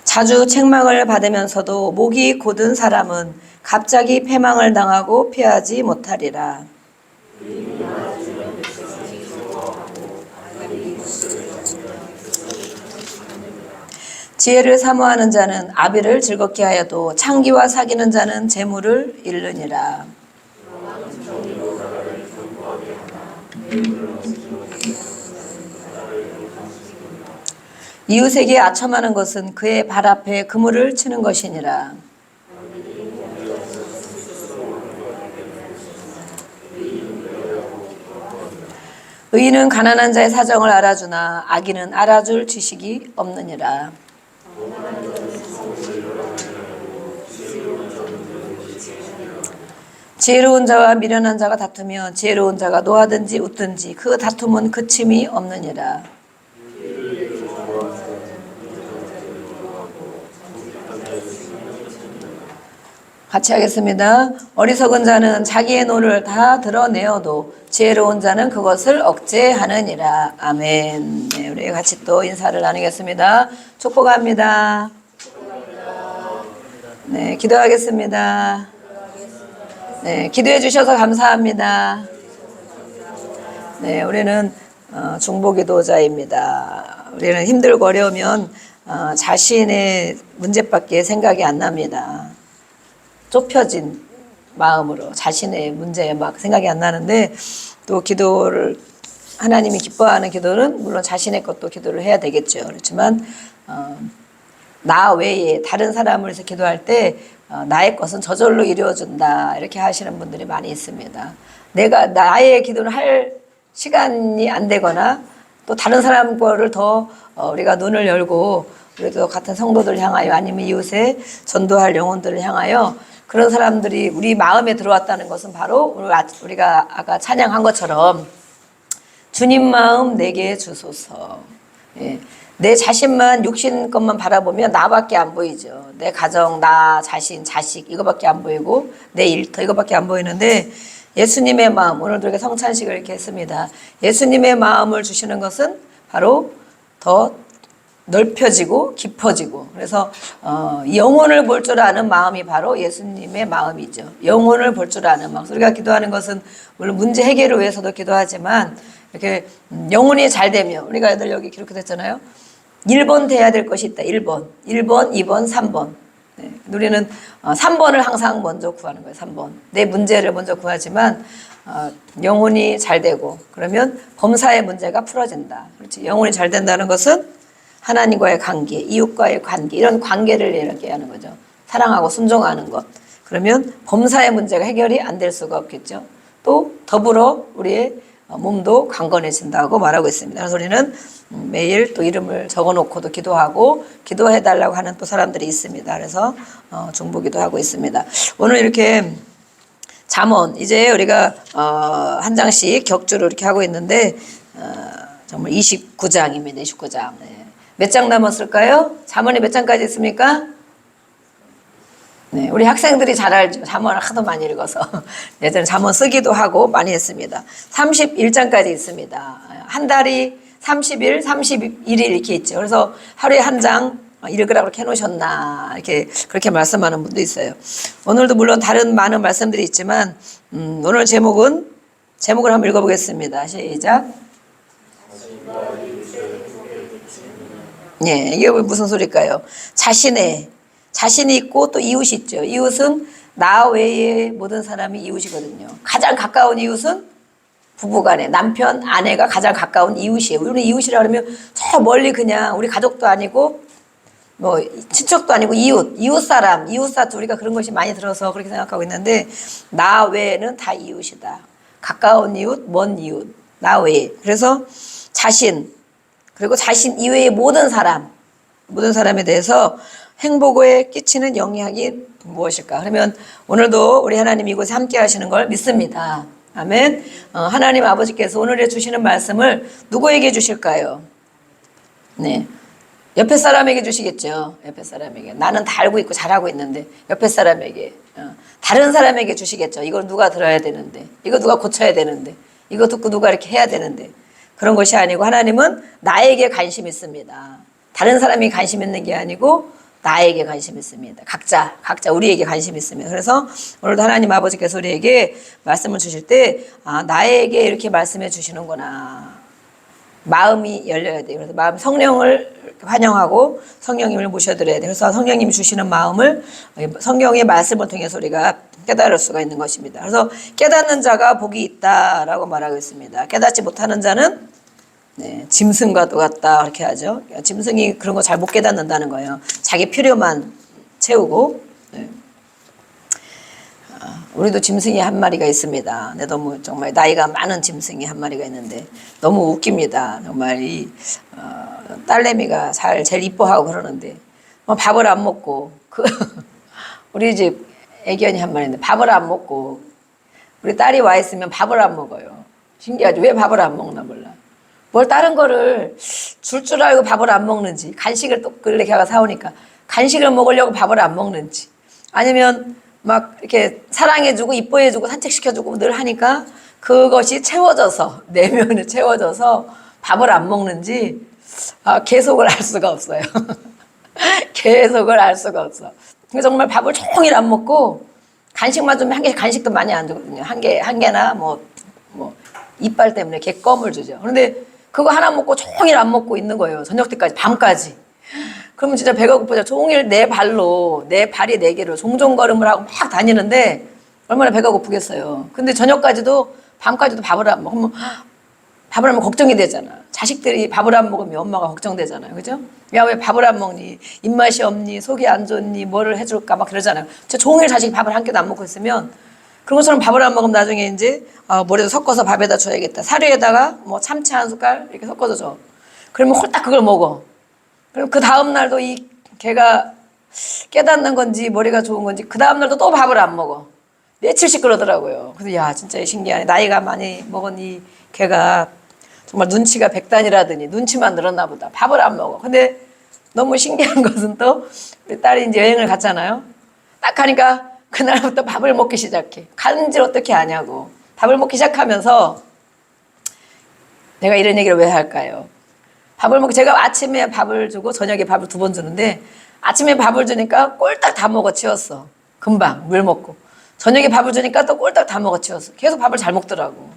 자주 책망을 받으면서도 목이 곧은 사람은 갑자기 패망을 당하고 피하지 못하리라. 지혜를 사모하는 자는 아비를 즐겁게 하여도 창기와 사귀는 자는 재물을 잃느니라. 이웃에게 아첨하는 것은 그의 발 앞에 그물을 치는 것이니라. 의인은 가난한 자의 사정을 알아주나 악인은 알아줄 지식이 없느니라. 지혜로운 자와 미련한 자가 다투며 지혜로운 자가 노하든지 웃든지 그 다툼은 그침이 없느니라. 같이 하겠습니다. 어리석은 자는 자기의 노를 다 드러내어도 지혜로운 자는 그것을 억제하느니라. 아멘. 네, 우리 같이 또 인사를 나누겠습니다. 축복합니다. 네, 기도하겠습니다. 네, 기도해 주셔서 감사합니다. 네, 우리는 중보기도자입니다. 우리는 힘들고 어려우면 자신의 문제밖에 생각이 안 납니다. 좁혀진 마음으로 자신의 문제에 막 생각이 안 나는데, 또 기도를 하나님이 기뻐하는 기도는 물론 자신의 것도 기도를 해야 되겠죠. 그렇지만 나 외에 다른 사람을 위해서 기도할 때 나의 것은 저절로 이루어진다 이렇게 하시는 분들이 많이 있습니다. 내가 나의 기도를 할 시간이 안 되거나 또 다른 사람 거를 더 우리가 눈을 열고 우리도 같은 성도들 향하여 아니면 이웃에 전도할 영혼들을 향하여 그런 사람들이 우리 마음에 들어왔다는 것은 바로 우리가 아까 찬양한 것처럼 주님 마음 내게 주소서. 예. 내 자신만 육신 것만 바라보면 나밖에 안 보이죠. 내 가정, 나 자신, 자식 이거밖에 안 보이고 내 일터 이거밖에 안 보이는데 예수님의 마음, 오늘도 이렇게 성찬식을 이렇게 했습니다. 예수님의 마음을 주시는 것은 바로 더 넓혀지고 깊어지고, 그래서 영혼을 볼 줄 아는 마음이 바로 예수님의 마음이죠. 영혼을 볼 줄 아는 마음. 우리가 기도하는 것은 물론 문제 해결을 위해서도 기도하지만 이렇게 영혼이 잘 되면, 우리가 애들 여기 기록했잖아요. 1번 돼야 될 것이 있다. 1번, 2번, 3번. 네. 우리는 3번을 항상 먼저 구하는 거예요. 3번. 내 문제를 먼저 구하지만 영혼이 잘 되고 그러면 범사의 문제가 풀어진다. 그렇지. 영혼이 잘 된다는 것은 하나님과의 관계, 이웃과의 관계, 이런 관계를 이렇게 하는 거죠. 사랑하고 순종하는 것. 그러면 범사의 문제가 해결이 안 될 수가 없겠죠. 또 더불어 우리의 몸도 강건해진다고 말하고 있습니다. 그래서 우리는 매일 또 이름을 적어놓고도 기도하고 기도해달라고 하는 또 사람들이 있습니다. 그래서 중보기도 하고 있습니다. 오늘 이렇게 잠언, 이제 우리가 한 장씩 격주로 이렇게 하고 있는데 정말 29장입니다. 29장. 네. 몇 장 남았을까요? 잠언이 몇 장까지 있습니까? 네, 우리 학생들이 잘 알죠. 잠언을 하도 많이 읽어서. 예전에 잠언 쓰기도 하고 많이 했습니다. 31장까지 있습니다. 한 달이 30일, 31일 이렇게 있죠. 그래서 하루에 한 장 읽으라고 그렇게 해놓으셨나 이렇게 그렇게 말씀하는 분도 있어요. 오늘도 물론 다른 많은 말씀들이 있지만 오늘 제목을 한번 읽어보겠습니다. 시작. 예, 이게 무슨 소리일까요? 자신이 있고 또 이웃이 있죠. 이웃은 나 외의 모든 사람이 이웃이거든요. 가장 가까운 이웃은 부부간에 남편, 아내가 가장 가까운 이웃이에요. 우리는 이웃이라 그러면 저 멀리 그냥 우리 가족도 아니고 뭐 친척도 아니고 이웃사람, 이웃사투 우리가 그런 것이 많이 들어서 그렇게 생각하고 있는데 나 외에는 다 이웃이다. 가까운 이웃, 먼 이웃, 나 외에. 그래서 자신, 그리고 자신 이외의 모든 사람에 대해서 행복에 끼치는 영향이 무엇일까? 그러면 오늘도 우리 하나님 이곳에 함께 하시는 걸 믿습니다. 아멘. 하나님 아버지께서 오늘에 주시는 말씀을 누구에게 주실까요? 네. 옆에 사람에게 주시겠죠. 옆에 사람에게. 나는 다 알고 있고 잘하고 있는데 옆에 사람에게. 다른 사람에게 주시겠죠. 이걸 누가 들어야 되는데. 이거 누가 고쳐야 되는데. 이거 듣고 누가 이렇게 해야 되는데 그런 것이 아니고 하나님은 나에게 관심 있습니다. 다른 사람이 관심 있는 게 아니고 나에게 관심 있습니다. 각자 우리에게 관심 있습니다. 그래서 오늘도 하나님 아버지께서 우리에게 말씀을 주실 때 나에게 이렇게 말씀해 주시는구나. 마음이 열려야 돼요. 그래서 마음 성령을 환영하고 성령님을 모셔드려야 돼요. 그래서 성령님이 주시는 마음을 성경의 말씀을 통해서 우리가 깨달을 수가 있는 것입니다. 그래서 깨닫는 자가 복이 있다라고 말하고 있습니다. 깨닫지 못하는 자는 짐승과 똑같다 그렇게 하죠. 짐승이 그런 거 잘 못 깨닫는다는 거예요. 자기 필요만 채우고. 우리도 짐승이 한 마리가 있습니다. 근데 너무 정말 나이가 많은 짐승이 한 마리가 있는데 너무 웃깁니다. 정말 이 딸내미가 제일 이뻐하고 그러는데 밥을 안 먹고 우리 집 애견이 한 마리인데 밥을 안 먹고 우리 딸이 와 있으면 밥을 안 먹어요. 신기하죠. 왜 밥을 안 먹나 몰라. 뭘 다른 거를 줄 알고 밥을 안 먹는지, 간식을 또 그렇게 걔가 사오니까 간식을 먹으려고 밥을 안 먹는지, 아니면 막 이렇게 사랑해주고 이뻐해주고 산책시켜주고 늘 하니까 그것이 채워져서 내면을 채워져서 밥을 안 먹는지 계속을 알 수가 없어요. 계속을 알 수가 없어. 정말 밥을 종일 안 먹고 간식만 좀 한 개, 간식도 많이 안 주거든요. 한 개나 뭐 이빨 때문에 걔 껌을 주죠. 그런데 그거 하나 먹고 종일 안 먹고 있는 거예요. 저녁 때까지, 밤까지. 그러면 진짜 배가 고프죠. 종일 내 발이 네 개로 종종걸음을 하고 막 다니는데 얼마나 배가 고프겠어요. 근데 저녁까지도, 밤까지도 밥을 안 먹으면 밥을 안 먹으면 걱정이 되잖아. 자식들이 밥을 안 먹으면 엄마가 걱정되잖아요. 그죠? 야, 왜 밥을 안 먹니? 입맛이 없니? 속이 안 좋니? 뭐를 해줄까? 막 그러잖아요. 진짜 종일 자식이 밥을 한 끼도 안 먹고 있으면 그런 것처럼 밥을 안 먹으면 나중에 이제 뭐라도 섞어서 밥에다 줘야겠다. 사료에다가 뭐 참치 한 숟갈 이렇게 섞어서 줘. 그러면 홀딱 그걸 먹어. 그럼 그 다음 날도 걔가 깨닫는 건지 머리가 좋은 건지 그 다음 날도 또 밥을 안 먹어. 며칠씩 그러더라고요. 그래서 야, 진짜 신기하네. 나이가 많이 먹은 이 걔가 정말 눈치가 백단이라더니 눈치만 늘었나 보다. 밥을 안 먹어. 근데 너무 신기한 것은 또 우리 딸이 이제 여행을 갔잖아요. 딱 가니까 그날부터 밥을 먹기 시작해. 가는지 어떻게 아냐고. 밥을 먹기 시작하면서 내가 이런 얘기를 왜 할까요? 제가 아침에 밥을 주고 저녁에 밥을 2번 주는데 아침에 밥을 주니까 꼴딱 다 먹어 치웠어. 금방 물 먹고. 저녁에 밥을 주니까 또 꼴딱 다 먹어 치웠어. 계속 밥을 잘 먹더라고.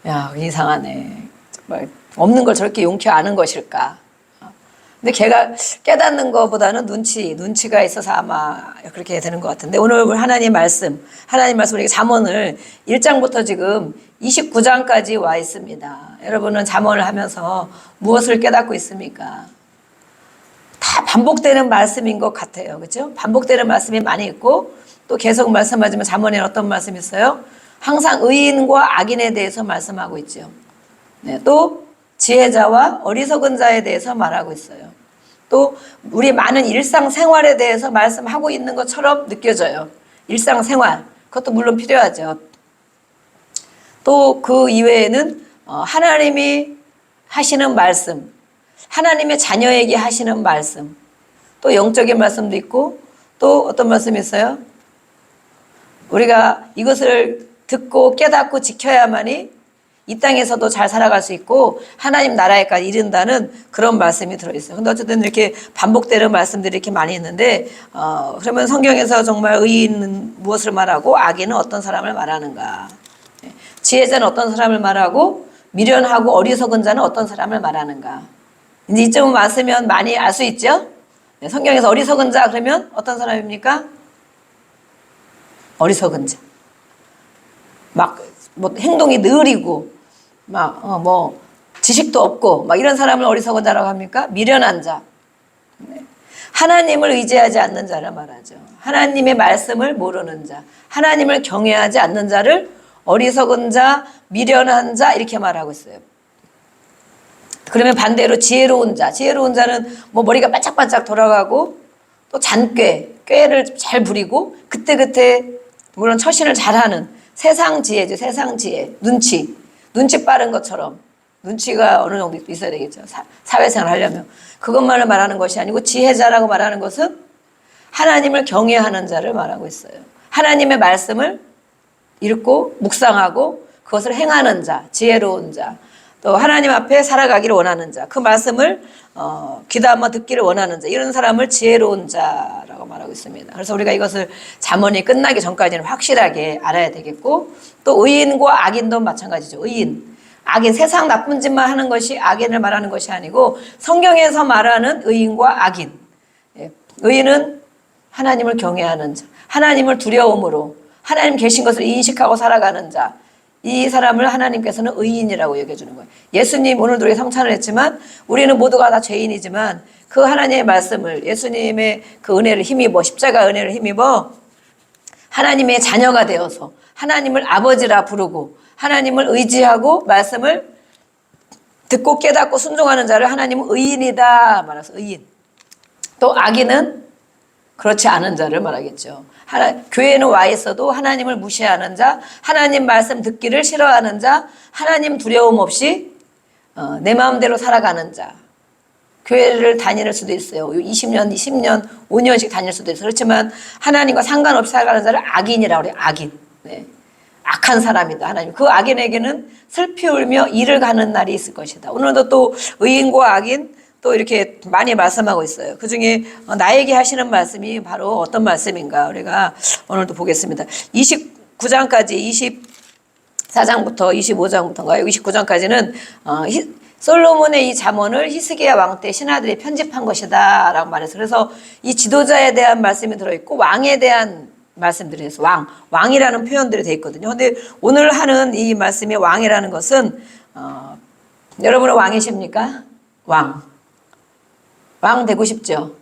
야, 이상하네. 정말 없는 걸 저렇게 용케 아는 것일까. 근데 걔가 깨닫는 것보다는 눈치가 있어서 아마 그렇게 되는 것 같은데 오늘 하나님 말씀 우리가 잠언을 1장부터 지금 29장까지 와 있습니다. 여러분은 잠언을 하면서 무엇을 깨닫고 있습니까? 다 반복되는 말씀인 것 같아요. 그렇죠? 반복되는 말씀이 많이 있고 또 계속 말씀하지만 잠언에는 어떤 말씀이 있어요? 항상 의인과 악인에 대해서 말씀하고 있죠. 네, 또 지혜자와 어리석은 자에 대해서 말하고 있어요. 또 우리 많은 일상생활에 대해서 말씀하고 있는 것처럼 느껴져요. 일상생활, 그것도 물론 필요하죠. 또 그 이외에는 하나님이 하시는 말씀, 하나님의 자녀에게 하시는 말씀, 또 영적인 말씀도 있고 또 어떤 말씀이 있어요? 우리가 이것을 듣고 깨닫고 지켜야만이 이 땅에서도 잘 살아갈 수 있고 하나님 나라에까지 이른다는 그런 말씀이 들어있어요. 근데 어쨌든 이렇게 반복되는 말씀들이 이렇게 많이 있는데 그러면 성경에서 정말 의인은 무엇을 말하고 악인은 어떤 사람을 말하는가? 지혜자는 어떤 사람을 말하고 미련하고 어리석은 자는 어떤 사람을 말하는가? 이제 이쯤 왔으면 많이 알 수 있죠? 성경에서 어리석은 자 그러면 어떤 사람입니까? 어리석은 자. 뭐 행동이 느리고 지식도 없고 이런 사람을 어리석은 자라고 합니까? 미련한 자. 하나님을 의지하지 않는 자를 말하죠. 하나님의 말씀을 모르는 자, 하나님을 경외하지 않는 자를 어리석은 자, 미련한 자 이렇게 말하고 있어요. 그러면 반대로 지혜로운 자는 머리가 반짝반짝 돌아가고 또 꾀를 잘 부리고 그때그때 물론 처신을 잘하는 세상 지혜죠. 세상 지혜, 눈치 빠른 것처럼 눈치가 어느 정도 있어야 되겠죠. 사회생활을 하려면. 그것만을 말하는 것이 아니고 지혜자라고 말하는 것은 하나님을 경외하는 자를 말하고 있어요. 하나님의 말씀을 읽고 묵상하고 그것을 행하는 자, 지혜로운 자, 또 하나님 앞에 살아가기를 원하는 자, 그 말씀을 귀담아 듣기를 원하는 자, 이런 사람을 지혜로운 자라고 말하고 있습니다. 그래서 우리가 이것을 잠언이 끝나기 전까지는 확실하게 알아야 되겠고, 또 의인과 악인도 마찬가지죠. 의인, 악인, 세상 나쁜 짓만 하는 것이 악인을 말하는 것이 아니고 성경에서 말하는 의인과 악인. 의인은 하나님을 경외하는 자, 하나님을 두려움으로 하나님 계신 것을 인식하고 살아가는 자, 이 사람을 하나님께서는 의인이라고 여겨주는 거예요. 예수님 오늘도 우리가 성찬을 했지만 우리는 모두가 다 죄인이지만 그 하나님의 말씀을, 예수님의 그 은혜를 힘입어, 십자가 은혜를 힘입어 하나님의 자녀가 되어서 하나님을 아버지라 부르고 하나님을 의지하고 말씀을 듣고 깨닫고 순종하는 자를 하나님은 의인이다 말해서 의인. 또 악인은 그렇지 않은 자를 말하겠죠. 교회에는 와 있어도 하나님을 무시하는 자, 하나님 말씀 듣기를 싫어하는 자, 하나님 두려움 없이 내 마음대로 살아가는 자. 교회를 다닐 수도 있어요. 20년, 10년, 5년씩 다닐 수도 있어요. 그렇지만 하나님과 상관없이 살아가는 자를 악인이라고 그래요. 악인. 네. 악한 사람이다. 하나님. 그 악인에게는 슬피 울며 이를 가는 날이 있을 것이다. 오늘도 또 의인과 악인 또 이렇게 많이 말씀하고 있어요. 그 중에 나에게 하시는 말씀이 바로 어떤 말씀인가 우리가 오늘도 보겠습니다. 29장까지 24장부터 25장부터인가요? 29장까지는 솔로몬의 이 잠언을 히스기야 왕 때 신하들이 편집한 것이다 라고 말해서, 그래서 이 지도자에 대한 말씀이 들어있고 왕에 대한 말씀들이 있어요. 왕이라는 표현들이 되어 있거든요. 근데 오늘 하는 이 말씀의 왕이라는 것은 여러분은 왕이십니까? 왕 되고 싶죠.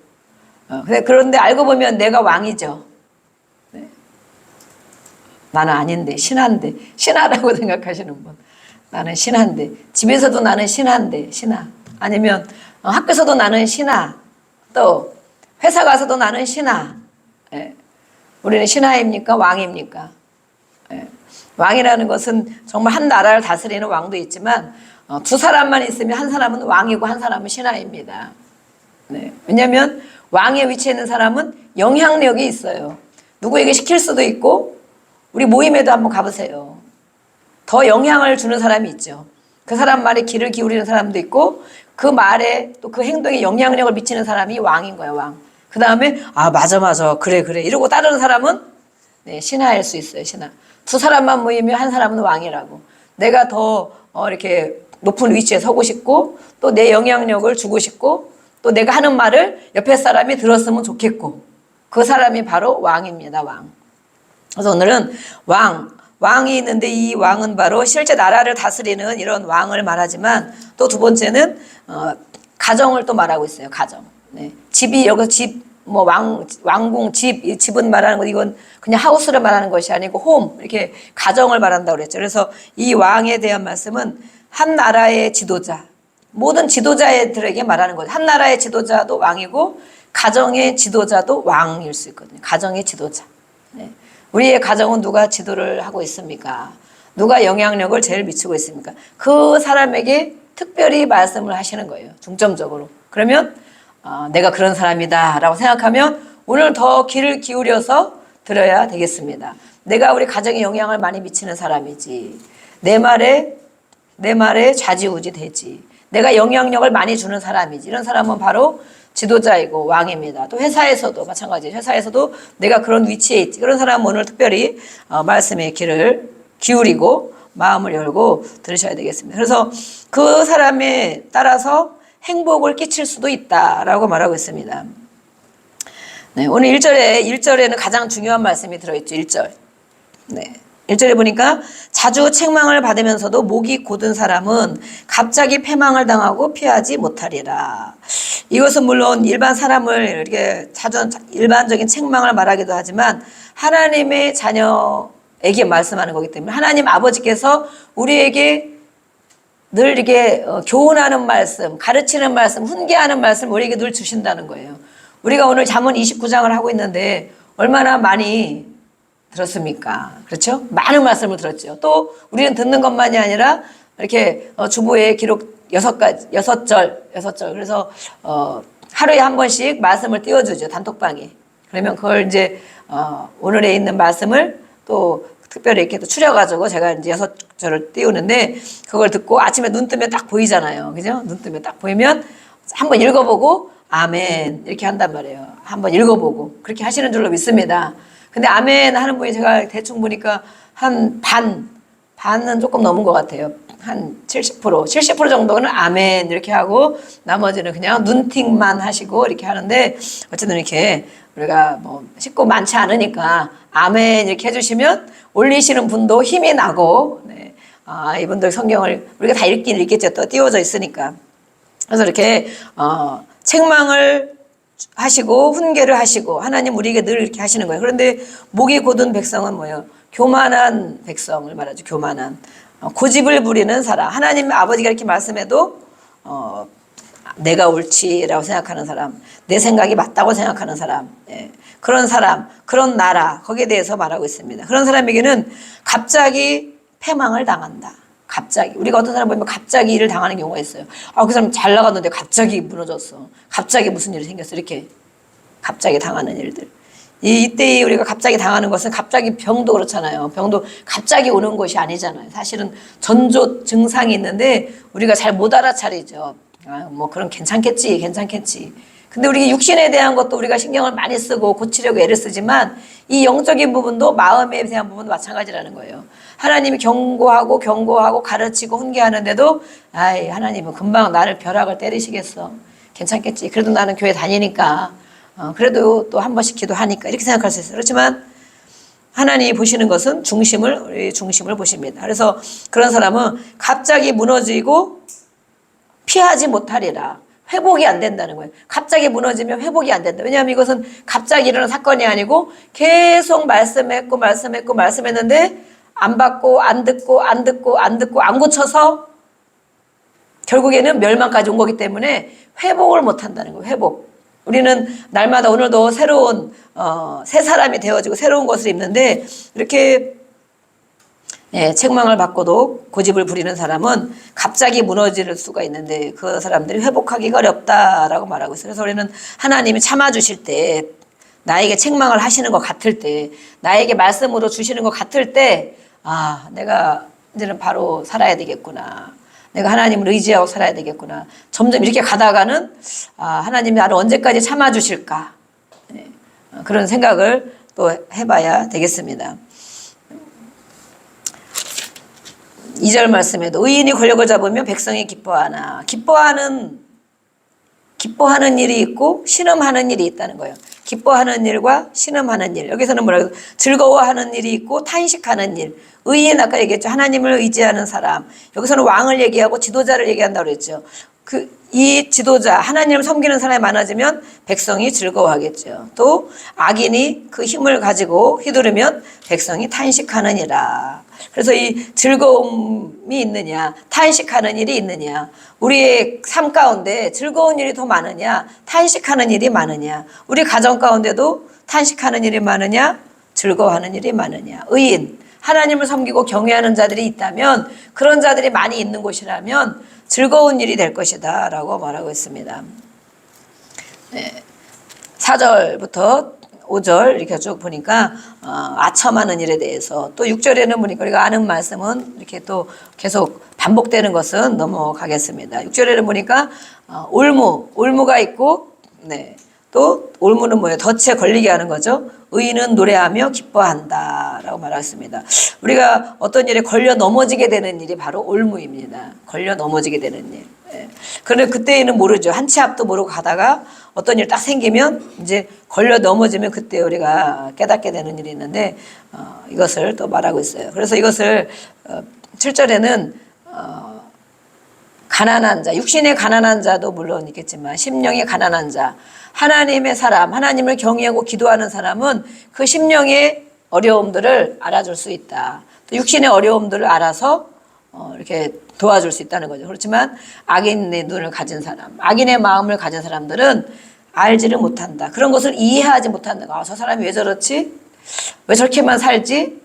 그런데 알고 보면 내가 왕이죠. 네. 나는 아닌데, 신하라고 생각하시는 분. 나는 신하인데, 집에서도 나는 신하인데, 신하. 아니면 학교에서도 나는 신하. 또 회사 가서도 나는 신하. 네. 우리는 신하입니까? 왕입니까? 네. 왕이라는 것은 정말 한 나라를 다스리는 왕도 있지만 두 사람만 있으면 한 사람은 왕이고 한 사람은 신하입니다. 네. 왜냐하면 왕의 위치에 있는 사람은 영향력이 있어요. 누구에게 시킬 수도 있고, 우리 모임에도 한번 가보세요. 더 영향을 주는 사람이 있죠. 그 사람 말에 귀를 기울이는 사람도 있고, 그 말에 또 그 행동에 영향력을 미치는 사람이 왕인 거예요. 왕. 그 다음에 맞아 그래 이러고 따르는 사람은 네, 신하일 수 있어요. 신하. 두 사람만 모이면 한 사람은 왕이라고. 내가 더 이렇게 높은 위치에 서고 싶고, 또 내 영향력을 주고 싶고, 또 내가 하는 말을 옆에 사람이 들었으면 좋겠고, 그 사람이 바로 왕입니다. 왕. 그래서 오늘은 왕이 있는데, 이 왕은 바로 실제 나라를 다스리는 이런 왕을 말하지만, 또 두 번째는 가정을 또 말하고 있어요. 가정. 네. 집이 여기서 왕궁 이 집은 말하는 것, 이건 그냥 하우스를 말하는 것이 아니고 홈, 이렇게 가정을 말한다고 그랬죠. 그래서 이 왕에 대한 말씀은 한 나라의 지도자, 모든 지도자들에게 말하는 거죠. 한 나라의 지도자도 왕이고 가정의 지도자도 왕일 수 있거든요. 가정의 지도자. 네. 우리의 가정은 누가 지도를 하고 있습니까? 누가 영향력을 제일 미치고 있습니까? 그 사람에게 특별히 말씀을 하시는 거예요. 중점적으로. 그러면 내가 그런 사람이다 라고 생각하면 오늘 더 귀를 기울여서 들어야 되겠습니다. 내가 우리 가정에 영향을 많이 미치는 사람이지. 내 말에 좌지우지 되지. 내가 영향력을 많이 주는 사람이지. 이런 사람은 바로 지도자이고 왕입니다. 또 회사에서도 마찬가지예요. 회사에서도 내가 그런 위치에 있지. 그런 사람은 오늘 특별히 말씀에 귀를 기울이고 마음을 열고 들으셔야 되겠습니다. 그래서 그 사람에 따라서 행복을 끼칠 수도 있다라고 말하고 있습니다. 네, 오늘 1절에는 가장 중요한 말씀이 들어있죠. 1절. 네. 1절에 보니까 자주 책망을 받으면서도 목이 곧은 사람은 갑자기 패망을 당하고 피하지 못하리라. 이것은 물론 일반 사람을 이렇게 일반적인 책망을 말하기도 하지만 하나님의 자녀에게 말씀하는 거기 때문에 하나님 아버지께서 우리에게 늘 이렇게 교훈하는 말씀, 가르치는 말씀, 훈계하는 말씀 우리에게 늘 주신다는 거예요. 우리가 오늘 잠언 29장을 하고 있는데 얼마나 많이 들었습니까? 그렇죠? 많은 말씀을 들었죠. 또 우리는 듣는 것만이 아니라 이렇게 주보에 기록 6절. 그래서 하루에 한 번씩 말씀을 띄워주죠. 단톡방에. 그러면 그걸 이제 오늘에 있는 말씀을 또 특별히 이렇게 또 추려가지고 제가 이제 6절을 띄우는데 그걸 듣고 아침에 눈 뜨면 딱 보이잖아요. 그죠? 눈 뜨면 딱 보이면 한번 읽어보고 아멘 이렇게 한단 말이에요. 한번 읽어보고 그렇게 하시는 줄로 믿습니다. 근데 아멘 하는 분이 제가 대충 보니까 한 반은 조금 넘은 것 같아요. 한 70% 정도는 아멘 이렇게 하고 나머지는 그냥 눈팅만 하시고 이렇게 하는데 어쨌든 이렇게 우리가 뭐 식구 많지 않으니까 아멘 이렇게 해주시면 올리시는 분도 힘이 나고 네. 아, 이분들 성경을 우리가 다 읽긴 읽겠죠. 또 띄워져 있으니까. 그래서 이렇게 책망을 하시고 훈계를 하시고 하나님 우리에게 늘 이렇게 하시는 거예요. 그런데 목이 곧은 백성은 뭐예요? 교만한 백성을 말하죠. 교만한 고집을 부리는 사람. 하나님 아버지가 이렇게 말씀해도 내가 옳지라고 생각하는 사람, 내 생각이 맞다고 생각하는 사람, 예. 그런 사람, 그런 나라 거기에 대해서 말하고 있습니다. 그런 사람에게는 갑자기 패망을 당한다. 갑자기 우리가 어떤 사람 보면 갑자기 일을 당하는 경우가 있어요. 아, 그 사람 잘 나갔는데 갑자기 무너졌어. 갑자기 무슨 일이 생겼어. 이렇게 갑자기 당하는 일들. 이때 우리가 갑자기 당하는 것은 갑자기 병도 그렇잖아요. 병도 갑자기 오는 것이 아니잖아요. 사실은 전조 증상이 있는데 우리가 잘 못 알아차리죠. 아, 뭐 그럼 괜찮겠지. 근데 우리 육신에 대한 것도 우리가 신경을 많이 쓰고 고치려고 애를 쓰지만 이 영적인 부분도 마음에 대한 부분도 마찬가지라는 거예요. 하나님이 경고하고 가르치고 훈계하는데도 아이 하나님은 금방 나를 벼락을 때리시겠어. 괜찮겠지. 그래도 나는 교회 다니니까 그래도 또 한 번씩 기도하니까 이렇게 생각할 수 있어요. 그렇지만 하나님이 보시는 것은 우리 중심을 보십니다. 그래서 그런 사람은 갑자기 무너지고 피하지 못하리라. 회복이 안 된다는 거예요. 갑자기 무너지면 회복이 안 된다. 왜냐하면 이것은 갑자기 일어난 사건이 아니고 계속 말씀했는데 안 받고 안 듣고 안 고쳐서 결국에는 멸망까지 온 거기 때문에 회복을 못 한다는 거예요. 회복. 우리는 날마다 오늘도 새로운 새 사람이 되어지고 새로운 것을 입는데 이렇게 책망을 받고도 고집을 부리는 사람은 갑자기 무너질 수가 있는데 그 사람들이 회복하기가 어렵다라고 말하고 있어요. 그래서 우리는 하나님이 참아주실 때 나에게 책망을 하시는 것 같을 때 나에게 말씀으로 주시는 것 같을 때 아, 내가 이제는 바로 살아야 되겠구나. 내가 하나님을 의지하고 살아야 되겠구나. 점점 이렇게 가다가는 하나님이 나를 언제까지 참아주실까. 그런 생각을 또 해봐야 되겠습니다. 2절 말씀에도 의인이 권력을 잡으면 백성이 기뻐하나. 기뻐하는 일이 있고 신음하는 일이 있다는 거예요. 기뻐하는 일과 신음하는 일. 여기서는 뭐라고 즐거워하는 일이 있고 탄식하는 일. 의인 아까 얘기했죠. 하나님을 의지하는 사람. 여기서는 왕을 얘기하고 지도자를 얘기한다고 그랬죠. 이 지도자 하나님을 섬기는 사람이 많아지면 백성이 즐거워하겠죠. 또 악인이 그 힘을 가지고 휘두르면 백성이 탄식하느니라. 그래서 이 즐거움이 있느냐 탄식하는 일이 있느냐 우리의 삶 가운데 즐거운 일이 더 많으냐 탄식하는 일이 많으냐 우리 가정 가운데도 탄식하는 일이 많으냐 즐거워하는 일이 많으냐 의인 하나님을 섬기고 경외하는 자들이 있다면 그런 자들이 많이 있는 곳이라면 즐거운 일이 될 것이다 라고 말하고 있습니다. 4절부터 5절 이렇게 쭉 보니까 아첨하는 일에 대해서 또 6절에는 보니까 우리가 아는 말씀은 이렇게 또 계속 반복되는 것은 넘어가겠습니다. 6절에는 보니까 올무가 있고 또 올무는 뭐예요? 덫에 걸리게 하는 거죠. 의인은 노래하며 기뻐한다 라고 말했습니다. 우리가 어떤 일에 걸려 넘어지게 되는 일이 바로 올무입니다. 걸려 넘어지게 되는 일. 그런데 그때는 모르죠. 한 치 앞도 모르고 가다가 어떤 일 딱 생기면 이제 걸려 넘어지면 그때 우리가 깨닫게 되는 일이 있는데 이것을 또 말하고 있어요. 그래서 이것을 7절에는 가난한 자, 육신의 가난한 자도 물론 있겠지만 심령의 가난한 자, 하나님의 사람, 하나님을 경외하고 기도하는 사람은 그 심령의 어려움들을 알아줄 수 있다. 또 육신의 어려움들을 알아서 이렇게 도와줄 수 있다는 거죠. 그렇지만 악인의 눈을 가진 사람, 악인의 마음을 가진 사람들은 알지를 못한다. 그런 것을 이해하지 못한다. 저 사람이 왜 저렇지? 왜 저렇게만 살지?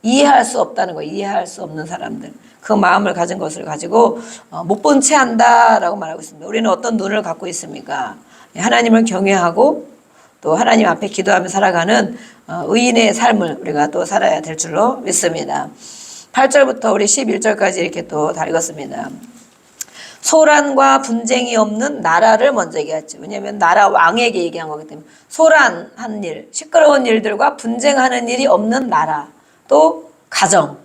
이해할 수 없다는 거예요. 이해할 수 없는 사람들. 그 마음을 가진 것을 가지고 못 본 채 한다라고 말하고 있습니다. 우리는 어떤 눈을 갖고 있습니까? 하나님을 경외하고 또 하나님 앞에 기도하며 살아가는 의인의 삶을 우리가 또 살아야 될 줄로 믿습니다. 8절부터 우리 11절까지 이렇게 또 다 읽었습니다. 소란과 분쟁이 없는 나라를 먼저 얘기했죠. 왜냐하면 나라 왕에게 얘기한 거기 때문에 소란한 일, 시끄러운 일들과 분쟁하는 일이 없는 나라, 또 가정,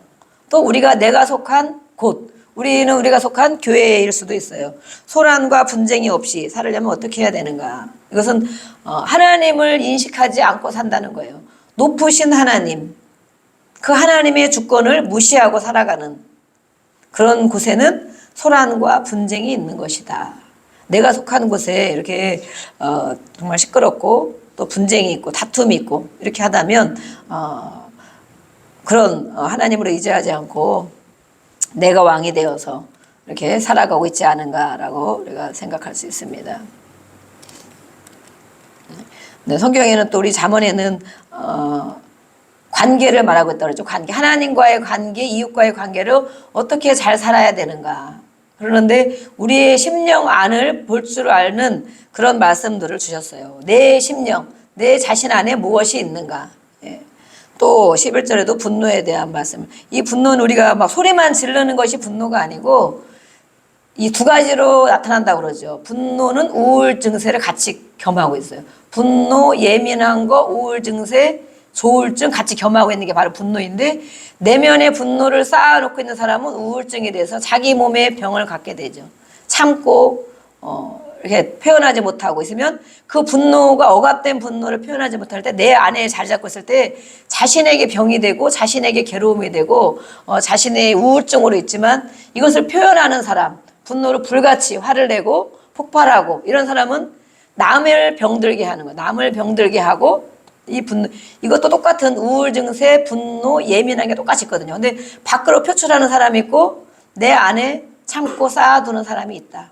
또 내가 속한 곳, 우리가 속한 교회일 수도 있어요. 소란과 분쟁이 없이 살려면 어떻게 해야 되는가? 이것은 하나님을 인식하지 않고 산다는 거예요. 높으신 하나님, 그 하나님의 주권을 무시하고 살아가는 그런 곳에는 소란과 분쟁이 있는 것이다. 내가 속한 곳에 이렇게 정말 시끄럽고 또 분쟁이 있고 다툼이 있고 이렇게 하다면 그런 하나님으로 의지하지 않고 내가 왕이 되어서 이렇게 살아가고 있지 않은가라고 우리가 생각할 수 있습니다. 네, 성경에는 또 우리 잠언에는 관계를 말하고 있다고 그러죠. 관계, 하나님과의 관계, 이웃과의 관계를 어떻게 잘 살아야 되는가. 그러는데 우리의 심령 안을 볼 줄 아는 그런 말씀들을 주셨어요. 내 심령, 내 자신 안에 무엇이 있는가. 예. 또 11절에도 분노에 대한 말씀. 이 분노는 우리가 막 소리만 지르는 것이 분노가 아니고 이 두 가지로 나타난다고 그러죠. 분노는 우울 증세를 같이 겸하고 있어요. 분노, 예민한 거, 우울 증세, 조울증 같이 겸하고 있는 게 바로 분노인데 내면의 분노를 쌓아놓고 있는 사람은 우울증이 돼서 자기 몸에 병을 갖게 되죠. 참고 이렇게 표현하지 못하고 있으면 그 분노가 억압된 분노를 표현하지 못할 때 내 안에 자리 잡고 있을 때 자신에게 병이 되고 자신에게 괴로움이 되고 자신의 우울증으로 있지만 이것을 표현하는 사람, 분노를 불같이 화를 내고 폭발하고 이런 사람은 남을 병들게 하는 거예요. 남을 병들게 하고 이 분노, 이것도 똑같은 우울 증세, 분노, 예민한 게 똑같이 있거든요. 근데 밖으로 표출하는 사람이 있고 내 안에 참고 쌓아두는 사람이 있다.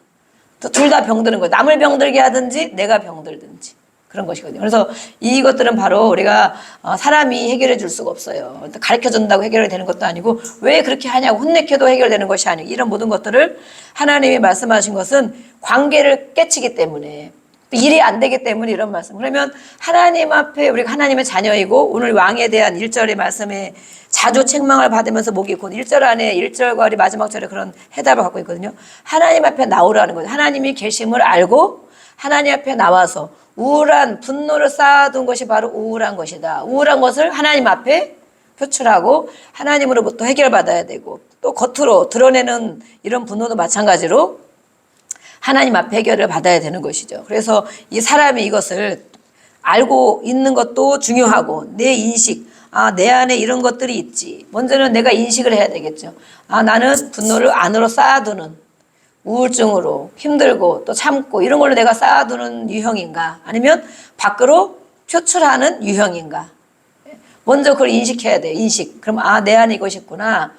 또 둘 다 병드는 거예요. 남을 병들게 하든지 내가 병들든지 그런 것이거든요. 그래서 이것들은 바로 우리가 사람이 해결해 줄 수가 없어요. 가르쳐 준다고 해결이 되는 것도 아니고 왜 그렇게 하냐고 혼내켜도 해결되는 것이 아니고 이런 모든 것들을 하나님이 말씀하신 것은 관계를 깨치기 때문에 일이 안 되기 때문에 이런 말씀. 그러면 하나님 앞에 우리가 하나님의 자녀이고 오늘 왕에 대한 1절의 말씀에 자주 책망을 받으면서 목이 곧 1절 안에 1절과 우리 마지막 절에 그런 해답을 갖고 있거든요. 하나님 앞에 나오라는 거죠. 하나님이 계심을 알고 하나님 앞에 나와서 우울한 분노를 쌓아둔 것이 바로 우울한 것이다. 우울한 것을 하나님 앞에 표출하고 하나님으로부터 해결받아야 되고 또 겉으로 드러내는 이런 분노도 마찬가지로 하나님 앞에 해결을 받아야 되는 것이죠. 그래서 이 사람이 이것을 알고 있는 것도 중요하고 내 인식, 내 안에 이런 것들이 있지. 먼저는 내가 인식을 해야 되겠죠. 나는 분노를 안으로 쌓아두는 우울증으로 힘들고 또 참고 이런 걸로 내가 쌓아두는 유형인가 아니면 밖으로 표출하는 유형인가. 먼저 그걸 인식해야 돼요. 인식. 그럼 내 안에 이것이 있구나.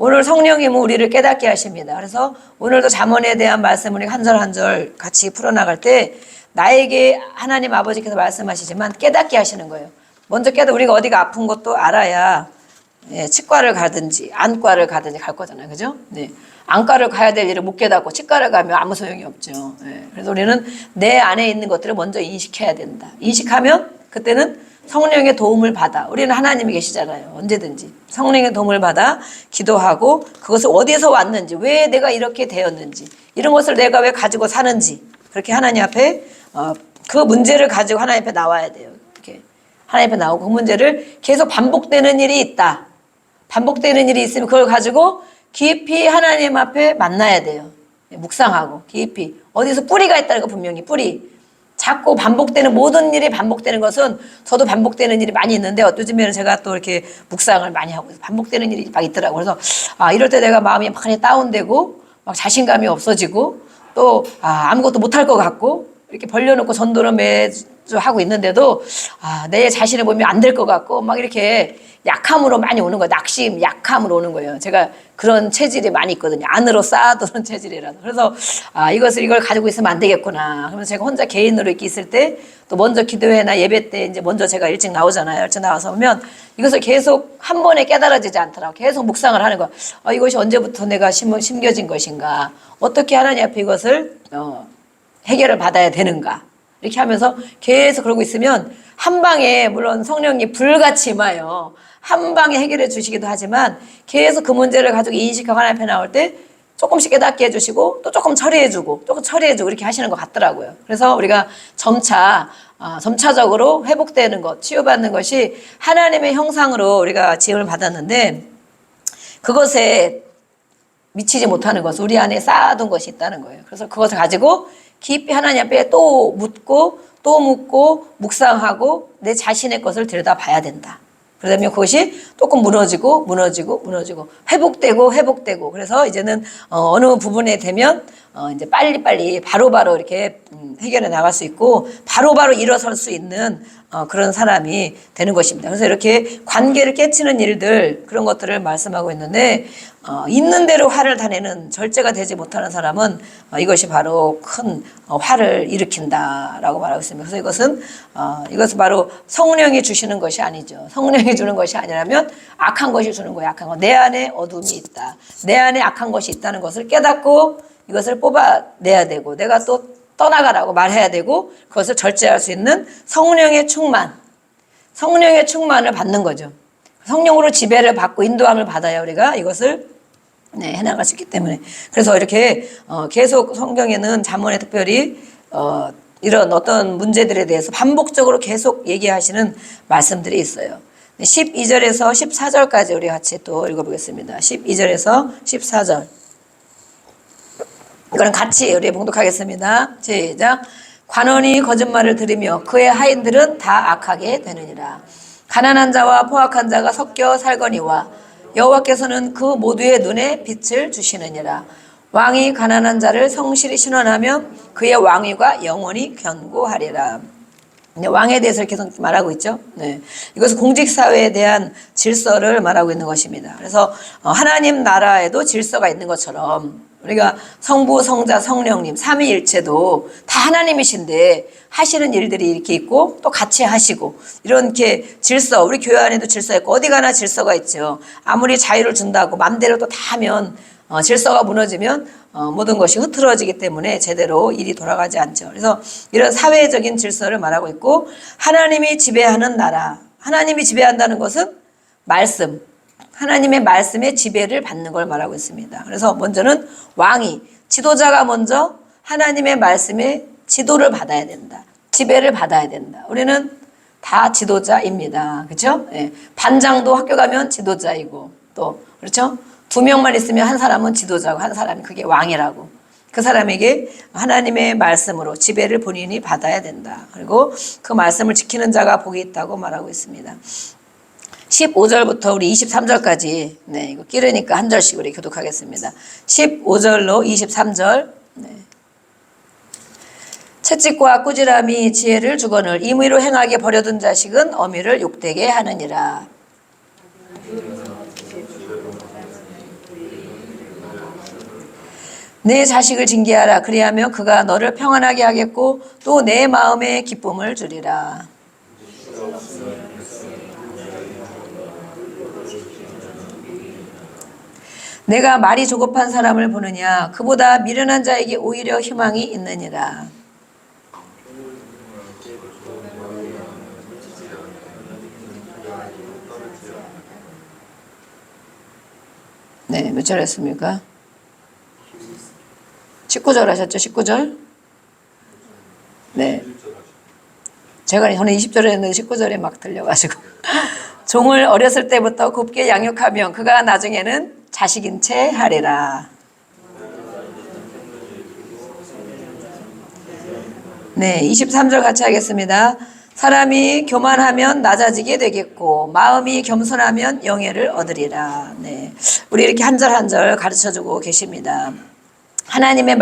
오늘 성령님은 우리를 깨닫게 하십니다. 그래서 오늘도 잠언에 대한 말씀을 한 절 한 절 같이 풀어나갈 때 나에게 하나님 아버지께서 말씀하시지만 깨닫게 하시는 거예요. 먼저 우리가 어디가 아픈 것도 알아야 치과를 가든지 안과를 가든지 갈 거잖아요. 그죠? 네. 안과를 가야 될 일을 못 깨닫고 치과를 가면 아무 소용이 없죠. 그래서 우리는 내 안에 있는 것들을 먼저 인식해야 된다. 인식하면 그때는 성령의 도움을 받아. 우리는 하나님이 계시잖아요. 언제든지. 성령의 도움을 받아 기도하고 그것을 어디에서 왔는지, 왜 내가 이렇게 되었는지, 이런 것을 내가 왜 가지고 사는지, 그렇게 하나님 앞에 그 문제를 가지고 하나님 앞에 나와야 돼요. 이렇게 하나님 앞에 나오고 그 문제를 계속 반복되는 일이 있다. 반복되는 일이 있으면 그걸 가지고 깊이 하나님 앞에 만나야 돼요. 묵상하고 깊이. 어디서 뿌리가 있다는 거 분명히 뿌리. 자꾸 반복되는 모든 일이 반복되는 것은 저도 반복되는 일이 많이 있는데 요즘에는 제가 또 이렇게 묵상을 많이 하고 반복되는 일이 막 있더라고요. 그래서 이럴 때 내가 마음이 많이 다운되고 막 자신감이 없어지고 또 아무것도 못할 것 같고 이렇게 벌려놓고 전도를 매주 하고 있는데도 내 자신을 보면 안 될 것 같고 막 이렇게 약함으로 많이 오는 거예요. 낙심, 약함으로 오는 거예요. 제가 그런 체질이 많이 있거든요. 안으로 쌓아두는 체질이라서. 그래서 이걸 가지고 있으면 안 되겠구나. 그러면서 제가 혼자 개인으로 이렇게 있을 때 또 먼저 기도회나 예배 때 이제 먼저 제가 일찍 나오잖아요. 일찍 나와서 보면 이것을 계속 한 번에 깨달아지지 않더라고. 계속 묵상을 하는 거야. 이것이 언제부터 내가 심겨진 것인가. 어떻게 하나님 앞에 이것을 해결을 받아야 되는가. 이렇게 하면서 계속 그러고 있으면 한 방에 물론 성령이 불같이 임하여 한 방에 해결해 주시기도 하지만 계속 그 문제를 가지고 인식하고 하나님 앞에 나올 때 조금씩 깨닫게 해주시고 또 조금 처리해주고 조금 처리해주고 이렇게 하시는 것 같더라고요. 그래서 우리가 점차적으로 회복되는 것, 치유받는 것이 하나님의 형상으로 우리가 지음을 받았는데 그것에 미치지 못하는 것은 우리 안에 쌓아둔 것이 있다는 거예요. 그래서 그것을 가지고 깊이 하나님 앞에 또 묻고 묵상하고 내 자신의 것을 들여다봐야 된다. 그러면 그것이 조금 무너지고 회복되고 그래서 이제는 어느 부분에 되면 이제 빨리빨리 바로바로 이렇게 해결해 나갈 수 있고 바로바로 일어설 수 있는 그런 사람이 되는 것입니다. 그래서 이렇게 관계를 깨치는 일들 그런 것들을 말씀하고 있는데 있는 대로 화를 다 내는 절제가 되지 못하는 사람은 이것이 바로 큰 화를 일으킨다라고 말하고 있습니다. 그래서 이것은 바로 성령이 주시는 것이 아니죠. 성령이 주는 것이 아니라면 악한 것이 주는 거예요. 악한 것. 내 안에 어둠이 있다. 내 안에 악한 것이 있다는 것을 깨닫고 이것을 뽑아내야 되고 내가 또 떠나가라고 말해야 되고 그것을 절제할 수 있는 성령의 충만을 받는 거죠. 성령으로 지배를 받고 인도함을 받아야 우리가 이것을 해나갈 수 있기 때문에 그래서 이렇게 계속 성경에는 잠언에 특별히 이런 어떤 문제들에 대해서 반복적으로 계속 얘기하시는 말씀들이 있어요. 12절에서 14절까지 우리 같이 또 읽어보겠습니다. 12절에서 14절 이거는 같이 우리 봉독하겠습니다. 시작. 관원이 거짓말을 들으며 그의 하인들은 다 악하게 되느니라. 가난한 자와 포악한 자가 섞여 살거니와 여호와께서는 그 모두의 눈에 빛을 주시느니라. 왕이 가난한 자를 성실히 신원하면 그의 왕위가 영원히 견고하리라. 왕에 대해서 계속 말하고 있죠. 이것은 공직사회에 대한 질서를 말하고 있는 것입니다. 그래서 하나님 나라에도 질서가 있는 것처럼 우리가 성부, 성자, 성령님 삼위일체도 다 하나님이신데 하시는 일들이 이렇게 있고 또 같이 하시고 이렇게 질서 우리 교회 안에도 질서 있고 어디 가나 질서가 있죠. 아무리 자유를 준다고 맘대로 또 다 하면 질서가 무너지면 모든 것이 흐트러지기 때문에 제대로 일이 돌아가지 않죠. 그래서 이런 사회적인 질서를 말하고 있고 하나님이 지배하는 나라 하나님이 지배한다는 것은 말씀 하나님의 말씀에 지배를 받는 걸 말하고 있습니다. 그래서 먼저는 왕이 지도자가 먼저 하나님의 말씀에 지도를 받아야 된다. 지배를 받아야 된다. 우리는 다 지도자입니다. 그렇죠? 반장도 학교 가면 지도자이고 또 그렇죠? 2명만 있으면 한 사람은 지도자고 한 사람이 그게 왕이라고. 그 사람에게 하나님의 말씀으로 지배를 본인이 받아야 된다. 그리고 그 말씀을 지키는 자가 복이 있다고 말하고 있습니다. 15절부터 우리 23절까지 이거 끼르니까 한 절씩 우리 교독하겠습니다. 15절로 23절 채찍과 꾸지람이 지혜를 주거늘 임의로 행하게 버려둔 자식은 어미를 욕되게 하느니라. 내 자식을 징계하라. 그리하면 그가 너를 평안하게 하겠고 또 내 마음에 기쁨을 주리라. 내가 말이 조급한 사람을 보느냐 그보다 미련한 자에게 오히려 희망이 있느니라. 몇 절 했습니까? 19절 하셨죠? 19절? 저는 20절에 했는데 19절에 막 들려가지고 종을 어렸을 때부터 곱게 양육하면 그가 나중에는 자식인 채 하리라. 23절 같이 하겠습니다. 사람이 교만하면 낮아지게 되겠고 마음이 겸손하면 영예를 얻으리라. 우리 이렇게 한 절 한 절 가르쳐주고 계십니다. 하나님의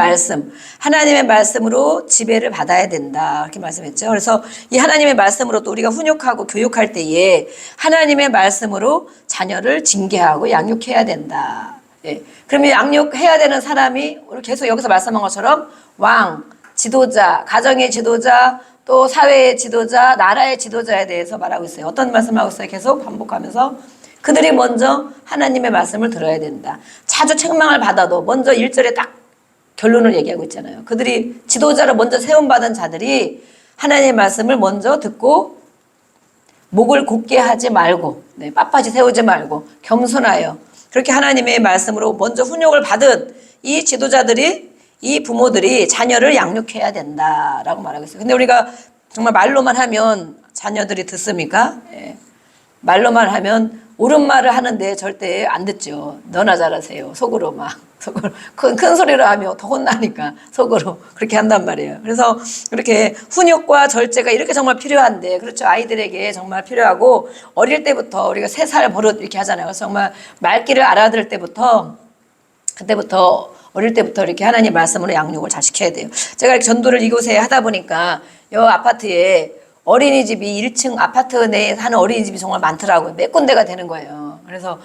말씀으로 지배를 받아야 된다. 이렇게 말씀했죠. 그래서 이 하나님의 말씀으로 또 우리가 훈육하고 교육할 때에 하나님의 말씀으로 자녀를 징계하고 양육해야 된다. 그러면 양육해야 되는 사람이 오늘 계속 여기서 말씀한 것처럼 왕, 지도자, 가정의 지도자, 또 사회의 지도자, 나라의 지도자에 대해서 말하고 있어요. 어떤 말씀을 하고 있어요? 계속 반복하면서 그들이 먼저 하나님의 말씀을 들어야 된다. 자주 책망을 받아도 먼저 1절에 딱 결론을 얘기하고 있잖아요. 그들이 지도자를 먼저 세움받은 자들이 하나님의 말씀을 먼저 듣고 목을 곧게 하지 말고 빳빳이 세우지 말고 겸손하여 그렇게 하나님의 말씀으로 먼저 훈육을 받은 이 지도자들이 이 부모들이 자녀를 양육해야 된다라고 말하고 있어요. 근데 우리가 정말 말로만 하면 자녀들이 듣습니까? 말로만 하면 옳은 말을 하는데 절대 안 듣죠. 너나 잘하세요. 속으로 큰 소리로 하면 더 혼나니까 속으로 그렇게 한단 말이에요. 그래서 이렇게 훈육과 절제가 이렇게 정말 필요한데, 그렇죠. 아이들에게 정말 필요하고, 어릴 때부터 우리가 3살 버릇 이렇게 하잖아요. 그래서 정말 말귀를 알아들을 때부터, 그때부터 어릴 때부터 이렇게 하나님 말씀으로 양육을 잘 시켜야 돼요. 제가 이렇게 전도를 이곳에 하다 보니까 이 아파트에 어린이집이 1층 아파트 내에 사는 어린이집이 정말 많더라고요. 몇 군데가 되는 거예요. 그래서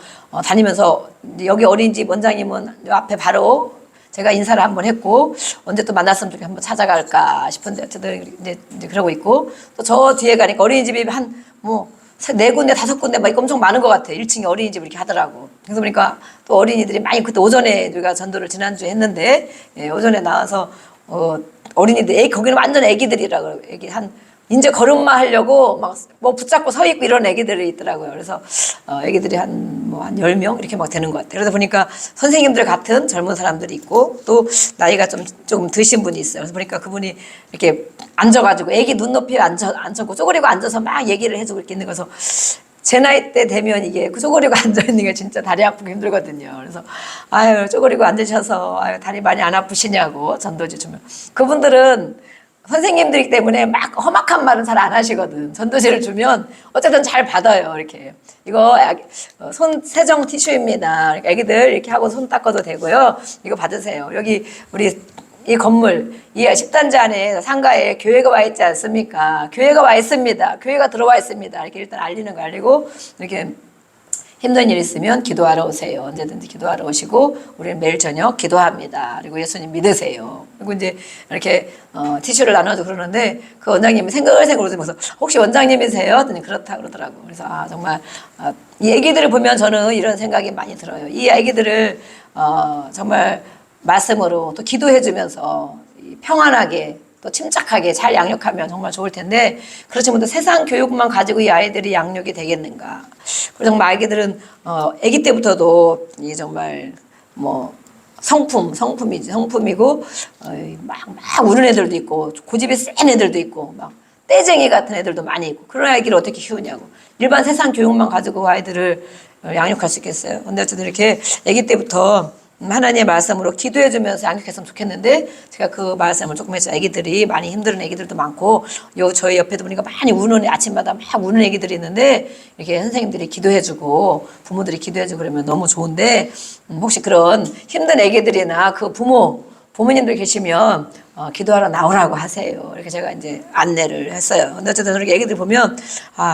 다니면서 여기 어린이집 원장님은 앞에 바로 제가 인사를 한번 했고, 언제 또 만났으면 좋겠 한번 찾아갈까 싶은데 어쨌든 이제 그러고 있고, 또 저 뒤에 가니까 어린이집이 한 4군데 5군데 막 엄청 많은 것 같아요. 1층에 어린이집 이렇게 하더라고. 그래서 보니까 또 어린이들이 많이, 그때 오전에 우리가 전도를 지난주에 했는데 오전에 나와서 어린이들 거기는 완전 애기들이라고, 애기 이제 걸음마 하려고 막 붙잡고 서 있고 이런 애기들이 있더라고요. 그래서 애기들이 한 10명 이렇게 막 되는 것 같아요. 그래서 보니까 선생님들 같은 젊은 사람들이 있고, 또 나이가 조금 드신 분이 있어요. 그래서 보니까 그분이 이렇게 앉아가지고 애기 눈높이에 앉았고 쪼그리고 앉아서 막 얘기를 해주고 이렇게 있는 거서, 제 나이 때 되면 이게 쪼그리고 앉아있는 게 진짜 다리 아프고 힘들거든요. 그래서 쪼그리고 앉으셔서 다리 많이 안 아프시냐고 전도지 주면, 그분들은 선생님들이기 때문에 막 험악한 말은 잘 안 하시거든. 전도지를 주면 어쨌든 잘 받아요. 이렇게 이거 손 세정 티슈입니다. 애기들 이렇게 하고 손 닦아도 되고요. 이거 받으세요. 여기 우리 이 건물, 이 10단지 안에 상가에 교회가 와 있지 않습니까? 교회가 와 있습니다. 교회가 들어와 있습니다. 이렇게 일단 알리는 거 알리고, 이렇게 힘든 일 있으면 기도하러 오세요. 언제든지 기도하러 오시고, 우리는 매일 저녁 기도합니다. 그리고 예수님 믿으세요. 그리고 이제 이렇게 티슈를 나눠주고 그러는데, 그 원장님이 생글생글 웃으면서 혹시 원장님이세요? 했더니 그렇다 그러더라고. 그래서 정말 이 아기들을 보면 저는 이런 생각이 많이 들어요. 이 아기들을 정말 말씀으로 또 기도해주면서 평안하게 또 침착하게 잘 양육하면 정말 좋을 텐데, 그렇지 못해 세상 교육만 가지고 이 아이들이 양육이 되겠는가. 그리고 정말 아이들은 아기 때부터도 이 정말 성품이고 막 우는 애들도 있고, 고집이 센 애들도 있고, 막 떼쟁이 같은 애들도 많이 있고, 그런 아이들을 어떻게 키우냐고. 일반 세상 교육만 가지고 아이들을 양육할 수 있겠어요. 근데 어쨌든 이렇게 아기 때부터 하나님의 말씀으로 기도해주면서 양육했으면 좋겠는데, 제가 그 말씀을 조금 해서 애기들이 많이 힘든 애기들도 많고, 저희 옆에도 보니까 많이 우는, 아침마다 막 우는 애기들이 있는데, 이렇게 선생님들이 기도해주고 부모들이 기도해주고 그러면 너무 좋은데, 혹시 그런 힘든 애기들이나 그 부모님들 계시면 기도하러 나오라고 하세요. 이렇게 제가 이제 안내를 했어요. 근데 어쨌든 그렇게 애기들 보면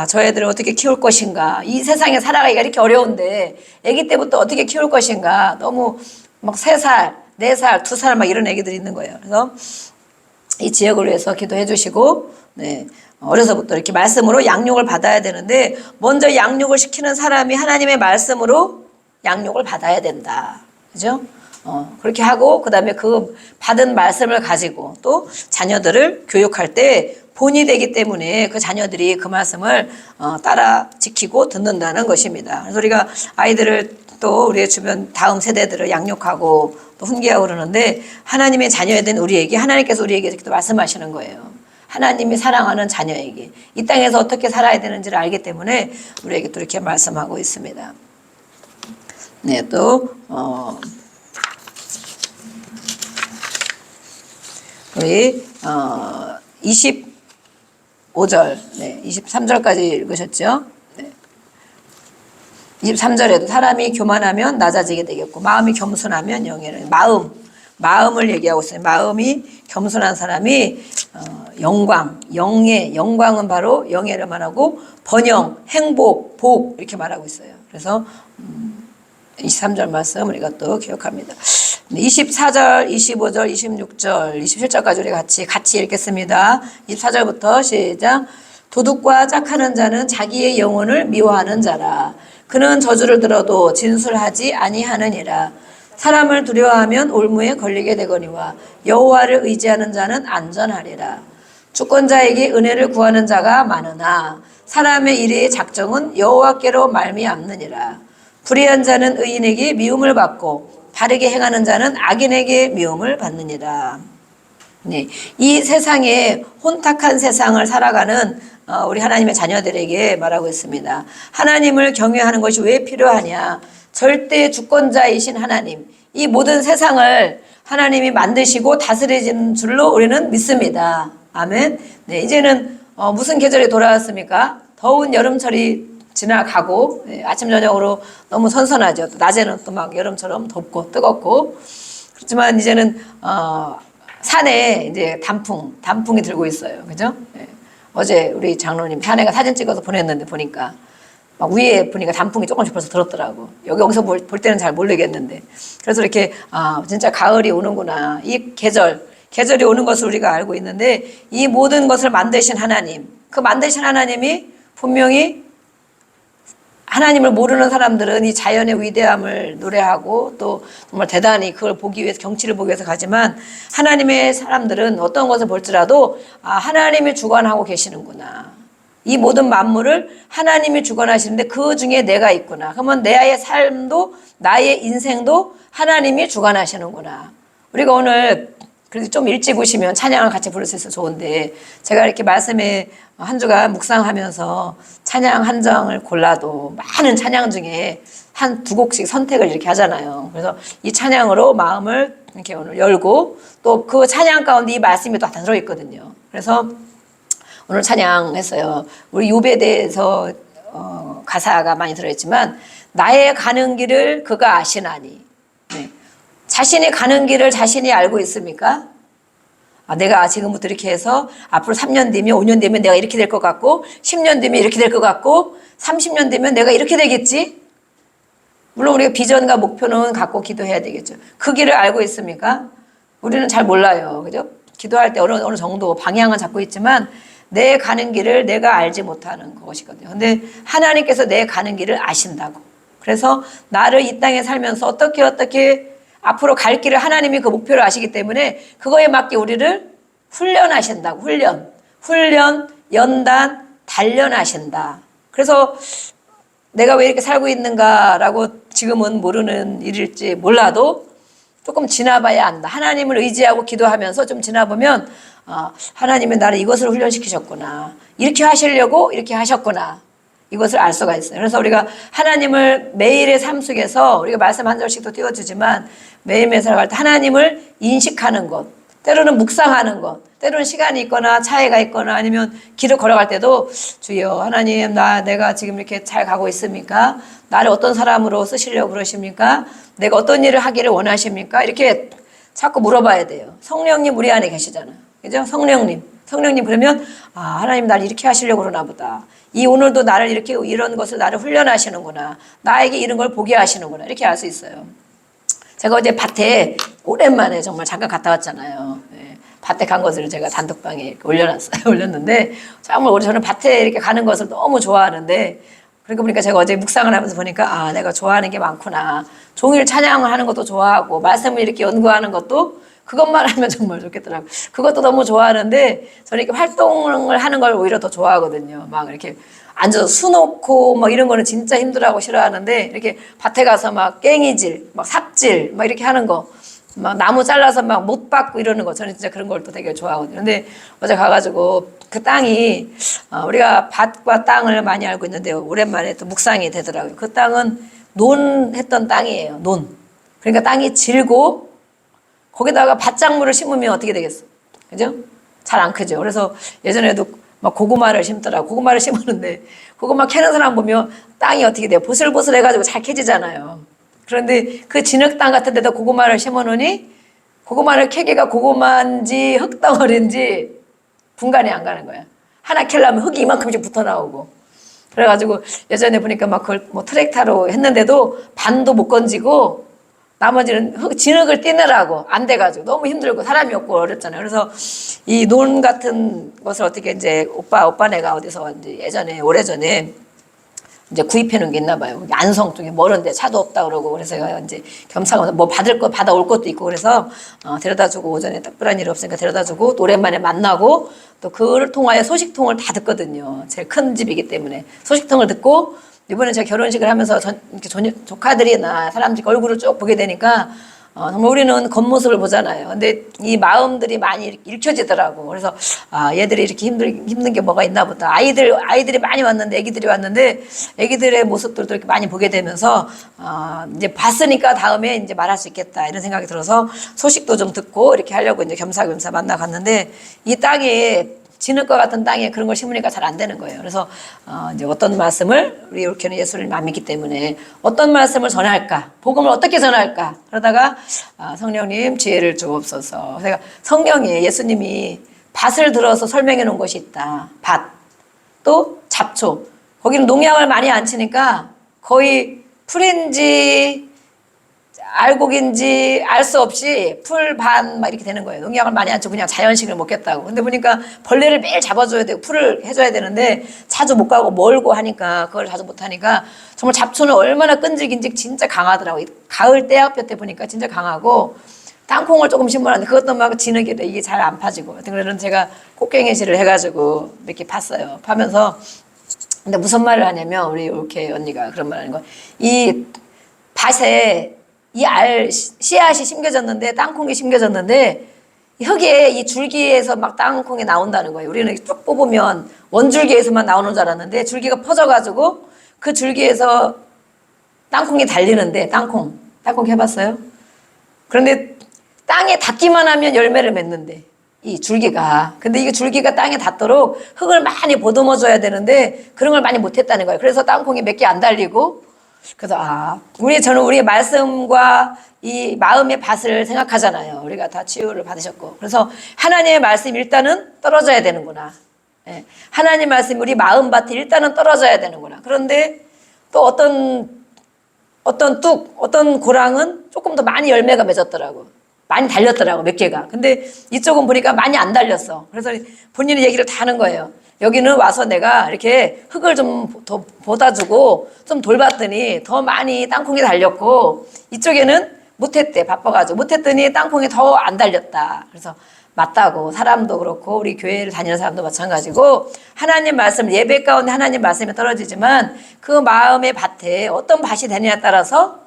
저 애들을 어떻게 키울 것인가, 이 세상에 살아가기가 이렇게 어려운데 애기 때부터 어떻게 키울 것인가, 너무 막 3살, 4살, 2살 막 이런 애기들이 있는 거예요. 그래서 이 지역을 위해서 기도해 주시고, 어려서부터 이렇게 말씀으로 양육을 받아야 되는데, 먼저 양육을 시키는 사람이 하나님의 말씀으로 양육을 받아야 된다. 그죠? 그렇게 하고, 그 다음에 그 받은 말씀을 가지고 또 자녀들을 교육할 때 본이 되기 때문에 그 자녀들이 그 말씀을 따라 지키고 듣는다는 것입니다. 그래서 우리가 아이들을 또 우리의 주변 다음 세대들을 양육하고 또 훈계하고 그러는데, 하나님의 자녀에 대한 우리에게 하나님께서 우리에게 이렇게 또 말씀하시는 거예요. 하나님이 사랑하는 자녀에게 이 땅에서 어떻게 살아야 되는지를 알기 때문에 우리에게 또 이렇게 말씀하고 있습니다. 또 우리 25절, 23절까지 읽으셨죠? 23절에도 사람이 교만하면 낮아지게 되겠고, 마음이 겸손하면 영예를, 마음을 얘기하고 있어요. 마음이 겸손한 사람이 영광은 바로 영예를 말하고, 번영, 행복, 복 이렇게 말하고 있어요. 그래서 23절 말씀 우리가 또 기억합니다. 24절, 25절, 26절, 27절까지 우리 같이 읽겠습니다. 24절부터 시작. 도둑과 짝하는 자는 자기의 영혼을 미워하는 자라. 그는 저주를 들어도 진술하지 아니하느니라. 사람을 두려워하면 올무에 걸리게 되거니와 여호와를 의지하는 자는 안전하리라. 주권자에게 은혜를 구하는 자가 많으나 사람의 일의 작정은 여호와께로 말미암느니라. 불의한 자는 의인에게 미움을 받고 바르게 행하는 자는 악인에게 미움을 받느니라. 네, 이 세상에 혼탁한 세상을 살아가는 우리 하나님의 자녀들에게 말하고 있습니다. 하나님을 경외하는 것이 왜 필요하냐? 절대 주권자이신 하나님, 이 모든 세상을 하나님이 만드시고 다스리는 줄로 우리는 믿습니다. 아멘. 네, 이제는 무슨 계절이 돌아왔습니까? 더운 여름철이 지나가고, 아침 저녁으로 너무 선선하죠. 낮에는 또 막 여름처럼 덥고 뜨겁고. 그렇지만 이제는 산에 이제 단풍이 들고 있어요. 그죠? 네. 어제 우리 장로님 산에가 사진 찍어서 보냈는데 보니까 막 위에 보니까 단풍이 조금씩 벌써 들었더라고. 여기서 볼 때는 잘 모르겠는데. 그래서 이렇게 진짜 가을이 오는구나. 이 계절이 오는 것을 우리가 알고 있는데, 이 모든 것을 만드신 하나님, 그 만드신 하나님이 분명히, 하나님을 모르는 사람들은 이 자연의 위대함을 노래하고 또 정말 대단히 그걸 보기 위해서, 경치를 보기 위해서 가지만, 하나님의 사람들은 어떤 것을 볼지라도 하나님이 주관하고 계시는구나. 이 모든 만물을 하나님이 주관하시는데 그 중에 내가 있구나. 그러면 나의 삶도 나의 인생도 하나님이 주관하시는구나. 우리가 오늘 그래도 좀 일찍 오시면 찬양을 같이 부를 수 있어서 좋은데, 제가 이렇게 말씀에 한 주간 묵상하면서 찬양 한 장을 골라도 많은 찬양 중에 한 두 곡씩 선택을 이렇게 하잖아요. 그래서 이 찬양으로 마음을 이렇게 오늘 열고, 또 그 찬양 가운데 이 말씀이 또 다 들어있거든요. 그래서 오늘 찬양했어요. 우리 욥에 대해서 가사가 많이 들어있지만, 나의 가는 길을 그가 아시나니. 네. 자신이 가는 길을 자신이 알고 있습니까? 내가 지금부터 이렇게 해서 앞으로 3년 뒤면, 5년 뒤면 내가 이렇게 될 것 같고, 10년 뒤면 이렇게 될 것 같고, 30년 뒤면 내가 이렇게 되겠지? 물론 우리가 비전과 목표는 갖고 기도해야 되겠죠. 그 길을 알고 있습니까? 우리는 잘 몰라요. 그죠? 기도할 때 어느 정도 방향은 잡고 있지만, 내 가는 길을 내가 알지 못하는 것이거든요. 근데 하나님께서 내 가는 길을 아신다고. 그래서 나를 이 땅에 살면서 어떻게 앞으로 갈 길을 하나님이 그 목표를 아시기 때문에 그거에 맞게 우리를 훈련하신다고. 훈련, 연단, 단련하신다. 그래서 내가 왜 이렇게 살고 있는가라고 지금은 모르는 일일지 몰라도 조금 지나봐야 한다. 하나님을 의지하고 기도하면서 좀 지나보면 하나님이 나를 이것을 훈련시키셨구나. 이렇게 하시려고 이렇게 하셨구나. 이것을 알 수가 있어요. 그래서 우리가 하나님을 매일의 삶 속에서, 우리가 말씀 한 절씩도 띄워주지만 매일매일 살아갈 때 하나님을 인식하는 것, 때로는 묵상하는 것, 때로는 시간이 있거나 차이가 있거나 아니면 길을 걸어갈 때도, 주여 하나님, 내가 지금 이렇게 잘 가고 있습니까? 나를 어떤 사람으로 쓰시려고 그러십니까? 내가 어떤 일을 하기를 원하십니까? 이렇게 자꾸 물어봐야 돼요. 성령님 우리 안에 계시잖아요. 그죠? 성령님 그러면 하나님 나를 이렇게 하시려고 그러나 보다. 오늘도 나를 이렇게, 이런 것을 나를 훈련하시는구나. 나에게 이런 걸 보게 하시는구나. 이렇게 알 수 있어요. 제가 어제 밭에 오랜만에 정말 잠깐 갔다 왔잖아요. 네. 밭에 간 것을 제가 단톡방에 올려놨어요. 올렸는데, 정말 저는 밭에 이렇게 가는 것을 너무 좋아하는데, 그러니까 보니까 제가 어제 묵상을 하면서 보니까 내가 좋아하는 게 많구나. 종일 찬양을 하는 것도 좋아하고, 말씀을 이렇게 연구하는 것도, 그것만 하면 정말 좋겠더라고요. 그것도 너무 좋아하는데, 저는 이렇게 활동을 하는 걸 오히려 더 좋아하거든요. 막 이렇게 앉아서 수놓고 막 이런 거는 진짜 힘들어하고 싫어하는데, 이렇게 밭에 가서 막 깽이질, 막 삽질, 막 이렇게 하는 거, 막 나무 잘라서 막 못 박고 이러는 거, 저는 진짜 그런 걸 또 되게 좋아하거든요. 근데 어제 가가지고 그 땅이, 우리가 밭과 땅을 많이 알고 있는데 오랜만에 또 묵상이 되더라고요. 그 땅은 논했던 땅이에요. 논. 그러니까 땅이 질고, 거기다가 밭작물을 심으면 어떻게 되겠어? 그죠? 잘 안 크죠. 그래서 예전에도 막 고구마를 심더라고. 고구마를 심었는데, 고구마 캐는 사람 보면 땅이 어떻게 돼요? 보슬보슬 해가지고 잘 캐지잖아요. 그런데 그 진흙 땅 같은 데다 고구마를 심어 놓으니, 고구마를 캐기가 고구마인지 흙덩어리인지 분간이 안 가는 거야. 하나 캐려면 흙이 이만큼씩 붙어 나오고. 그래가지고 예전에 보니까 막 그걸 뭐 트랙터로 했는데도 반도 못 건지고, 나머지는 진흙을 떼느라고 안 돼가지고 너무 힘들고 사람이 없고 어렵잖아요. 그래서 이 논 같은 것을 어떻게 이제 오빠네가 어디서 이제 예전에, 오래전에 이제 구입해 놓은 게 있나 봐요. 안성 쪽에 멀은데 차도 없다 그러고 그래서 이제 겸사겸사 뭐 받을 거 받아올 것도 있고 그래서 데려다주고 오전에 딱불한 일이 없으니까 데려다주고 또 오랜만에 만나고 또 그를 통하여 소식통을 다 듣거든요. 제일 큰 집이기 때문에 소식통을 듣고 이번에 제가 결혼식을 하면서 이렇게 조카들이나 사람들 얼굴을 쭉 보게 되니까 정말 우리는 겉모습을 보잖아요. 근데 이 마음들이 많이 읽혀지더라고. 그래서 얘들이 이렇게 힘든 게 뭐가 있나 보다. 아이들이 많이 왔는데, 애기들이 왔는데, 애기들의 모습들도 이렇게 많이 보게 되면서 이제 봤으니까 다음에 이제 말할 수 있겠다 이런 생각이 들어서 소식도 좀 듣고 이렇게 하려고 이제 겸사겸사 만나 갔는데 이 땅에 진흙과 같은 땅에 그런 걸 심으니까 잘 안 되는 거예요. 그래서 이제 어떤 말씀을 우리 올케는 예수를 안 믿기 때문에 어떤 말씀을 전할까, 복음을 어떻게 전할까 그러다가 성령님 지혜를 주옵소서. 제가 성경에 예수님이 밭을 들어서 설명해 놓은 것이 있다. 밭, 또 잡초. 거기는 농약을 많이 안 치니까 거의 풀인지 알곡인지 알 수 없이 풀 반 막 이렇게 되는 거예요. 농약을 많이 안 치고 그냥 자연식을 먹겠다고. 근데 보니까 벌레를 매일 잡아줘야 되고 풀을 해줘야 되는데 자주 못 가고 멀고 하니까 그걸 자주 못 하니까 정말 잡초는 얼마나 끈질긴지 진짜 강하더라고요. 가을 때학볕 때 보니까 진짜 강하고 땅콩을 조금 심어놨는데 그것도 막 진흙이래. 이게 잘 안 파지고. 그래서 제가 꽃갱이질을 해가지고 이렇게 팠어요. 파면서 근데 무슨 말을 하냐면 우리 올케 언니가 그런 말 하는 거. 이 밭에 이 씨앗이 심겨졌는데 땅콩이 심겨졌는데 흙에 이 줄기에서 막 땅콩이 나온다는 거예요. 우리는 쭉 뽑으면 원줄기에서만 나오는 줄 알았는데 줄기가 퍼져가지고 그 줄기에서 땅콩이 달리는데 땅콩 해봤어요? 그런데 땅에 닿기만 하면 열매를 맺는데 이 줄기가 근데 이게 줄기가 땅에 닿도록 흙을 많이 보듬어줘야 되는데 그런 걸 많이 못했다는 거예요. 그래서 땅콩이 몇 개 안 달리고 그래서 저는 우리의 말씀과 이 마음의 밭을 생각하잖아요. 우리가 다 치유를 받으셨고 그래서 하나님의 말씀이 일단은 떨어져야 되는구나. 예. 하나님 말씀이 우리 마음 밭이 일단은 떨어져야 되는구나. 그런데 또 어떤 고랑은 조금 더 많이 열매가 맺었더라고. 많이 달렸더라고 몇 개가. 근데 이쪽은 보니까 많이 안 달렸어. 그래서 본인의 얘기를 다 하는 거예요. 여기는 와서 내가 이렇게 흙을 좀 더 보다주고 좀 돌봤더니 더 많이 땅콩이 달렸고 이쪽에는 못했대. 바빠가지고 못했더니 땅콩이 더 안 달렸다. 그래서 맞다고. 사람도 그렇고 우리 교회를 다니는 사람도 마찬가지고 하나님 말씀 예배 가운데 하나님 말씀이 떨어지지만 그 마음의 밭에 어떤 밭이 되느냐에 따라서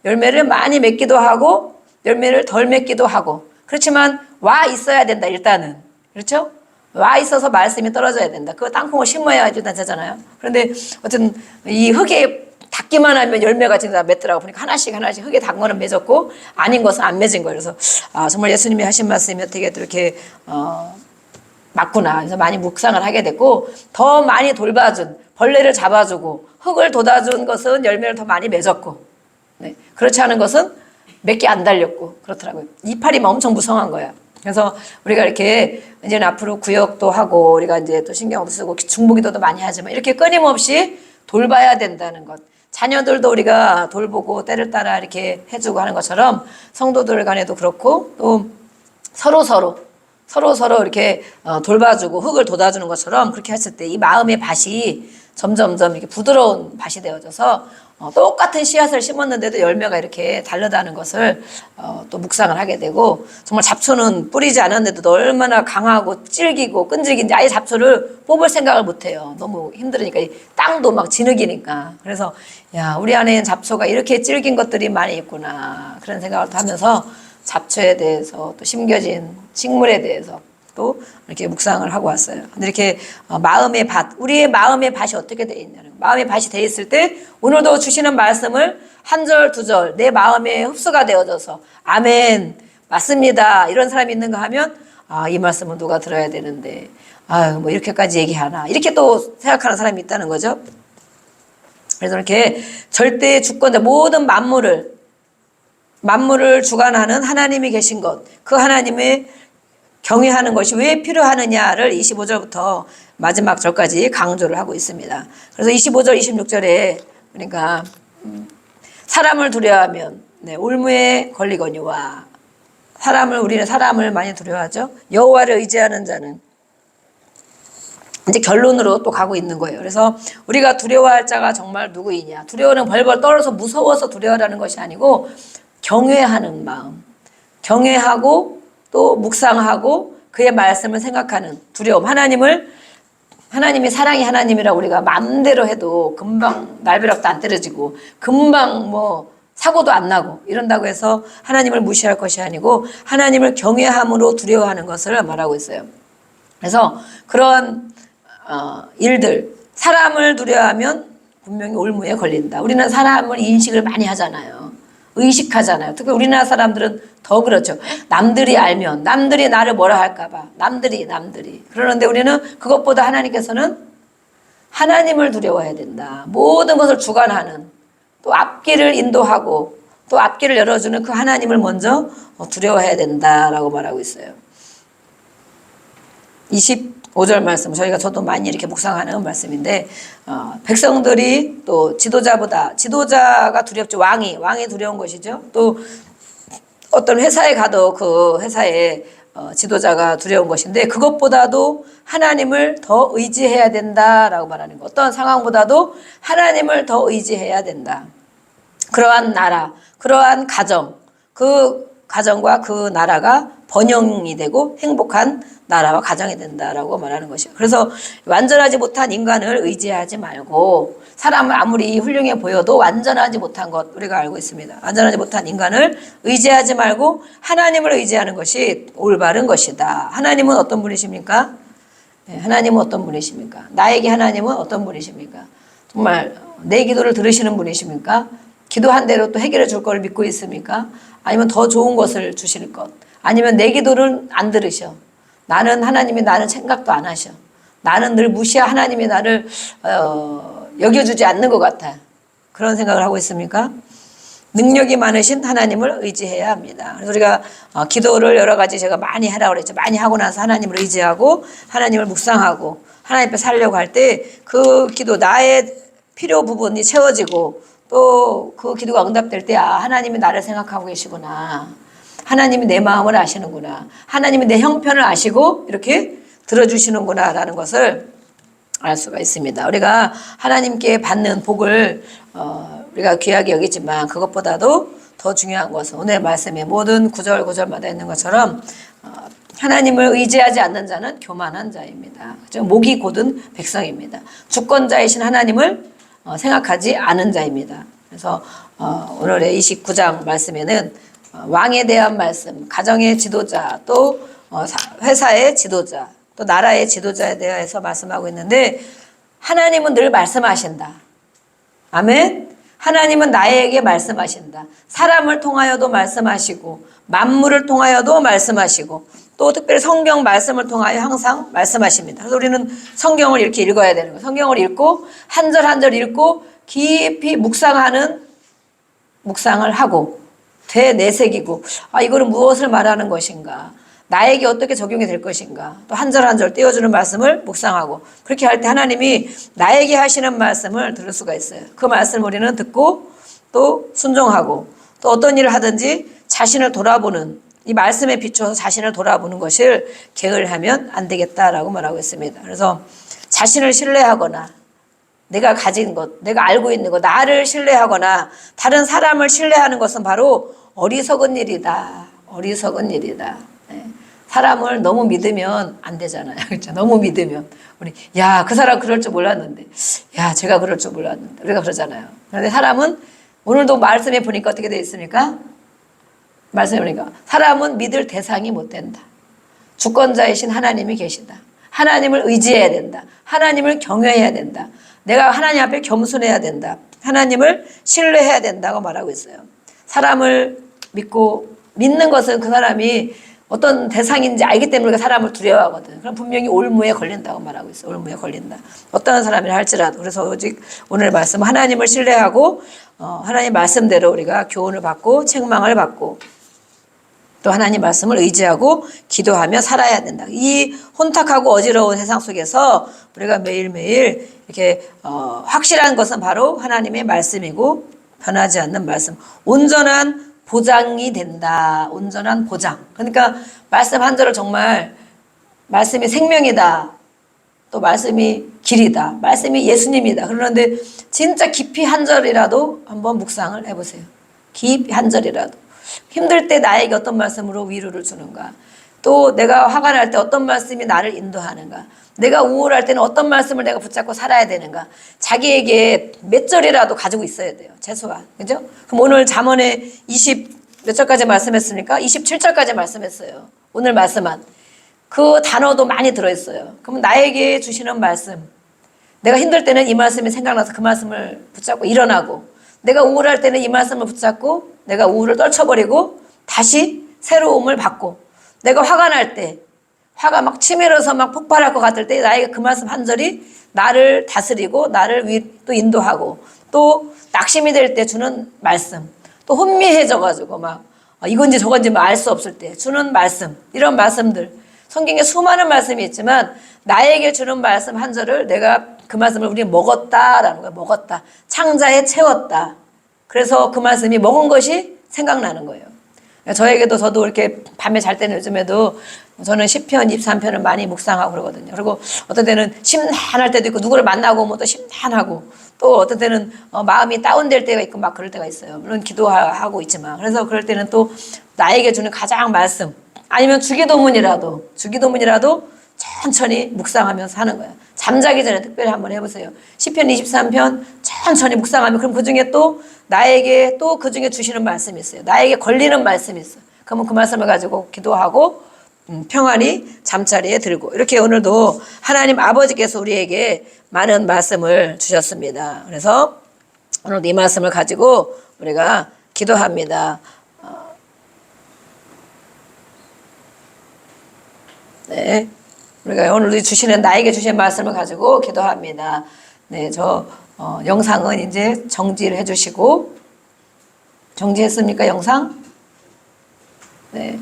열매를 많이 맺기도 하고 열매를 덜 맺기도 하고 그렇지만 와 있어야 된다 일단은. 그렇죠? 와 있어서 말씀이 떨어져야 된다. 그 땅콩을 심어야 일단 되잖아요. 그런데 어쨌든 이 흙에 닿기만 하면 열매가 진짜 맺더라고. 보니까 하나씩 흙에 닿은 거는 맺었고 아닌 것은 안 맺은 거예요. 그래서 정말 예수님이 하신 말씀이 어떻게 또 이렇게 맞구나. 그래서 많이 묵상을 하게 됐고 더 많이 돌봐준 벌레를 잡아주고 흙을 돋아준 것은 열매를 더 많이 맺었고 네. 그렇지 않은 것은 몇 개 안 달렸고 그렇더라고요. 이파리만 엄청 무성한 거야. 그래서 우리가 이렇게 이제는 앞으로 구역도 하고 우리가 이제 또 신경도 쓰고 중보기도도 많이 하지만 이렇게 끊임없이 돌봐야 된다는 것. 자녀들도 우리가 돌보고 때를 따라 이렇게 해주고 하는 것처럼 성도들 간에도 그렇고 또 서로 이렇게 돌봐주고 흙을 돋아주는 것처럼 그렇게 했을 때 이 마음의 밭이 점점점 이렇게 부드러운 밭이 되어져서 똑같은 씨앗을 심었는데도 열매가 이렇게 다르다는 것을 또 묵상을 하게 되고 정말 잡초는 뿌리지 않았는데도 얼마나 강하고 질기고 끈질긴지 아예 잡초를 뽑을 생각을 못해요. 너무 힘들으니까 땅도 막 진흙이니까. 그래서 야 우리 안에는 잡초가 이렇게 질긴 것들이 많이 있구나 그런 생각을 하면서 잡초에 대해서 또 심겨진 식물에 대해서 또 이렇게 묵상을 하고 왔어요. 근데 이렇게 마음의 밭, 우리의 마음의 밭이 어떻게 되어 있냐는 마음의 밭이 되어 있을 때 오늘도 주시는 말씀을 한 절, 두 절 내 마음에 흡수가 되어져서 아멘, 맞습니다. 이런 사람이 있는가 하면 이 말씀은 누가 들어야 되는데 뭐 이렇게까지 얘기하나 이렇게 또 생각하는 사람이 있다는 거죠. 그래서 이렇게 절대 주권자 모든 만물을 주관하는 하나님이 계신 것, 그 하나님의 경외하는 것이 왜 필요하느냐를 25절부터 마지막 절까지 강조를 하고 있습니다. 그래서 25절, 26절에 그러니까 사람을 두려워하면 올무에 걸리거니와 우리는 사람을 많이 두려워하죠. 여호와를 의지하는 자는 이제 결론으로 또 가고 있는 거예요. 그래서 우리가 두려워할 자가 정말 누구이냐. 두려워는 벌벌 떨어서 무서워서 두려워하는 것이 아니고 경외하는 마음. 경외하고 또 묵상하고 그의 말씀을 생각하는 두려움. 하나님이 사랑의 하나님이라 우리가 마음대로 해도 금방 날벼락도 안 떨어지고 금방 뭐 사고도 안 나고 이런다고 해서 하나님을 무시할 것이 아니고 하나님을 경외함으로 두려워하는 것을 말하고 있어요. 그래서 그런 일들, 사람을 두려워하면 분명히 올무에 걸린다. 우리는 사람을 인식을 많이 하잖아요. 의식하잖아요. 특히 우리나라 사람들은 더 그렇죠. 남들이 알면, 남들이 나를 뭐라 할까봐. 남들이. 그러는데 우리는 그것보다 하나님께서는 하나님을 두려워해야 된다. 모든 것을 주관하는, 또 앞길을 인도하고, 또 앞길을 열어주는 그 하나님을 먼저 두려워해야 된다라고 말하고 있어요. 25절 말씀, 저도 많이 이렇게 묵상하는 말씀인데, 백성들이 또 지도자가 두렵죠. 왕이 두려운 것이죠. 또 어떤 회사에 가도 그 회사의 지도자가 두려운 것인데, 그것보다도 하나님을 더 의지해야 된다라고 말하는 거. 어떤 상황보다도 하나님을 더 의지해야 된다. 그러한 나라, 그러한 가정, 그 가정과 그 나라가 번영이 되고 행복한 나라와 가정이 된다라고 말하는 것이에요. 그래서 완전하지 못한 인간을 의지하지 말고, 사람을 아무리 훌륭해 보여도 완전하지 못한 것 우리가 알고 있습니다. 완전하지 못한 인간을 의지하지 말고 하나님을 의지하는 것이 올바른 것이다. 하나님은 어떤 분이십니까? 하나님은 어떤 분이십니까? 나에게 하나님은 어떤 분이십니까? 정말 내 기도를 들으시는 분이십니까? 기도한 대로 또 해결해 줄 걸 믿고 있습니까? 아니면 더 좋은 것을 주실 것? 아니면 내 기도를 안 들으셔? 하나님이 나는 생각도 안 하셔. 나는 늘 하나님이 나를 여겨주지 않는 것 같아. 그런 생각을 하고 있습니까? 능력이 많으신 하나님을 의지해야 합니다. 그래서 우리가 기도를 여러 가지 제가 많이 하라고 그랬죠. 많이 하고 나서 하나님을 의지하고 하나님을 묵상하고 하나님 앞에 살려고 할 때 그 기도, 나의 필요 부분이 채워지고 또 그 기도가 응답될 때 하나님이 나를 생각하고 계시구나. 하나님이 내 마음을 아시는구나. 하나님이 내 형편을 아시고 이렇게 들어주시는구나 라는 것을 알 수가 있습니다. 우리가 하나님께 받는 복을 우리가 귀하게 여기지만 그것보다도 더 중요한 것은 오늘 말씀의 모든 구절마다 있는 것처럼 하나님을 의지하지 않는 자는 교만한 자입니다. 목이 곧은 백성입니다. 주권자이신 하나님을 생각하지 않은 자입니다. 그래서 오늘의 29장 말씀에는 왕에 대한 말씀, 가정의 지도자, 또 회사의 지도자, 또 나라의 지도자에 대해서 말씀하고 있는데 하나님은 늘 말씀하신다. 아멘. 하나님은 나에게 말씀하신다. 사람을 통하여도 말씀하시고 만물을 통하여도 말씀하시고 또 특별히 성경 말씀을 통하여 항상 말씀하십니다. 그래서 우리는 성경을 이렇게 읽어야 되는 거예요. 성경을 읽고 한 절 한 절 읽고 깊이 묵상을 하고 되내새기고 이거는 무엇을 말하는 것인가, 나에게 어떻게 적용이 될 것인가, 또 한 절 한 절 떼어주는 말씀을 묵상하고 그렇게 할 때 하나님이 나에게 하시는 말씀을 들을 수가 있어요. 그 말씀을 우리는 듣고 또 순종하고 또 어떤 일을 하든지 자신을 돌아보는, 이 말씀에 비춰서 자신을 돌아보는 것을 게을하면 안 되겠다라고 말하고 있습니다. 그래서 자신을 신뢰하거나 내가 가진 것, 내가 알고 있는 것, 나를 신뢰하거나 다른 사람을 신뢰하는 것은 바로 어리석은 일이다. 어리석은 일이다. 네. 사람을 너무 믿으면 안 되잖아요. 그렇죠? 너무 믿으면 그 사람 그럴 줄 몰랐는데, 제가 그럴 줄 몰랐는데, 우리가 그러잖아요. 그런데 사람은 오늘도 말씀에 보니까 어떻게 되어 있습니까? 말씀해 보니까 사람은 믿을 대상이 못 된다. 주권자이신 하나님이 계시다. 하나님을 의지해야 된다. 하나님을 경외해야 된다. 내가 하나님 앞에 겸손해야 된다. 하나님을 신뢰해야 된다고 말하고 있어요. 사람을 믿는 것은 그 사람이 어떤 대상인지 알기 때문에 우리가 사람을 두려워하거든. 그럼 분명히 올무에 걸린다고 말하고 있어요. 올무에 걸린다. 어떤 사람이라 할지라도. 그래서 오직 오늘 말씀 하나님을 신뢰하고 하나님 말씀대로 우리가 교훈을 받고 책망을 받고 또 하나님 말씀을 의지하고 기도하며 살아야 된다. 이 혼탁하고 어지러운 세상 속에서 우리가 매일매일 이렇게 확실한 것은 바로 하나님의 말씀이고 변하지 않는 말씀. 온전한 보장이 된다. 온전한 보장. 그러니까 말씀 한 절을 정말 말씀이 생명이다. 또 말씀이 길이다. 말씀이 예수님이다. 그러는데 진짜 깊이 한 절이라도 한번 묵상을 해보세요. 깊이 한 절이라도. 힘들 때 나에게 어떤 말씀으로 위로를 주는가. 또 내가 화가 날 때 어떤 말씀이 나를 인도하는가. 내가 우울할 때는 어떤 말씀을 내가 붙잡고 살아야 되는가. 자기에게 몇 절이라도 가지고 있어야 돼요. 최소한. 그죠? 그럼 오늘 잠언에 몇 절까지 말씀했습니까? 27절까지 말씀했어요. 오늘 말씀한. 그 단어도 많이 들어있어요. 그럼 나에게 주시는 말씀. 내가 힘들 때는 이 말씀이 생각나서 그 말씀을 붙잡고 일어나고, 내가 우울할 때는 이 말씀을 붙잡고 내가 우울을 떨쳐버리고 다시 새로움을 받고, 내가 화가 날 때, 화가 막 치밀어서 막 폭발할 것 같을 때 나에게 그 말씀 한 절이 나를 다스리고 나를 또 인도하고, 또 낙심이 될 때 주는 말씀, 또 혼미해져가지고 막 이건지 저건지 알 수 없을 때 주는 말씀, 이런 말씀들. 성경에 수많은 말씀이 있지만 나에게 주는 말씀 한 절을 내가 그 말씀을 우리 먹었다라는 거예요. 먹었다. 창자에 채웠다. 그래서 그 말씀이 먹은 것이 생각나는 거예요. 저도 이렇게 밤에 잘 때는 요즘에도 저는 10편, 23편을 많이 묵상하고 그러거든요. 그리고 어떤 때는 심란할 때도 있고, 누구를 만나고 오면 또 심란하고, 또 어떤 때는 마음이 다운될 때가 있고 막 그럴 때가 있어요. 물론 기도하고 있지만. 그래서 그럴 때는 또 나에게 주는 가장 말씀, 아니면 주기도문이라도 천천히 묵상하면서 하는 거예요. 잠자기 전에 특별히 한번 해보세요. 10편, 23편 천천히 묵상하면, 그럼 그 중에 또 나에게 또 그 중에 주시는 말씀이 있어요. 나에게 걸리는 말씀이 있어요. 그러면 그 말씀을 가지고 기도하고 평안히 잠자리에 들고, 이렇게 오늘도 하나님 아버지께서 우리에게 많은 말씀을 주셨습니다. 그래서 오늘도 이 말씀을 가지고 우리가 기도합니다. 네, 우리가 오늘 주시는 나에게 주신 말씀을 가지고 기도합니다. 네, 영상은 이제 정지를 해주시고, 정지했습니까, 영상? 네.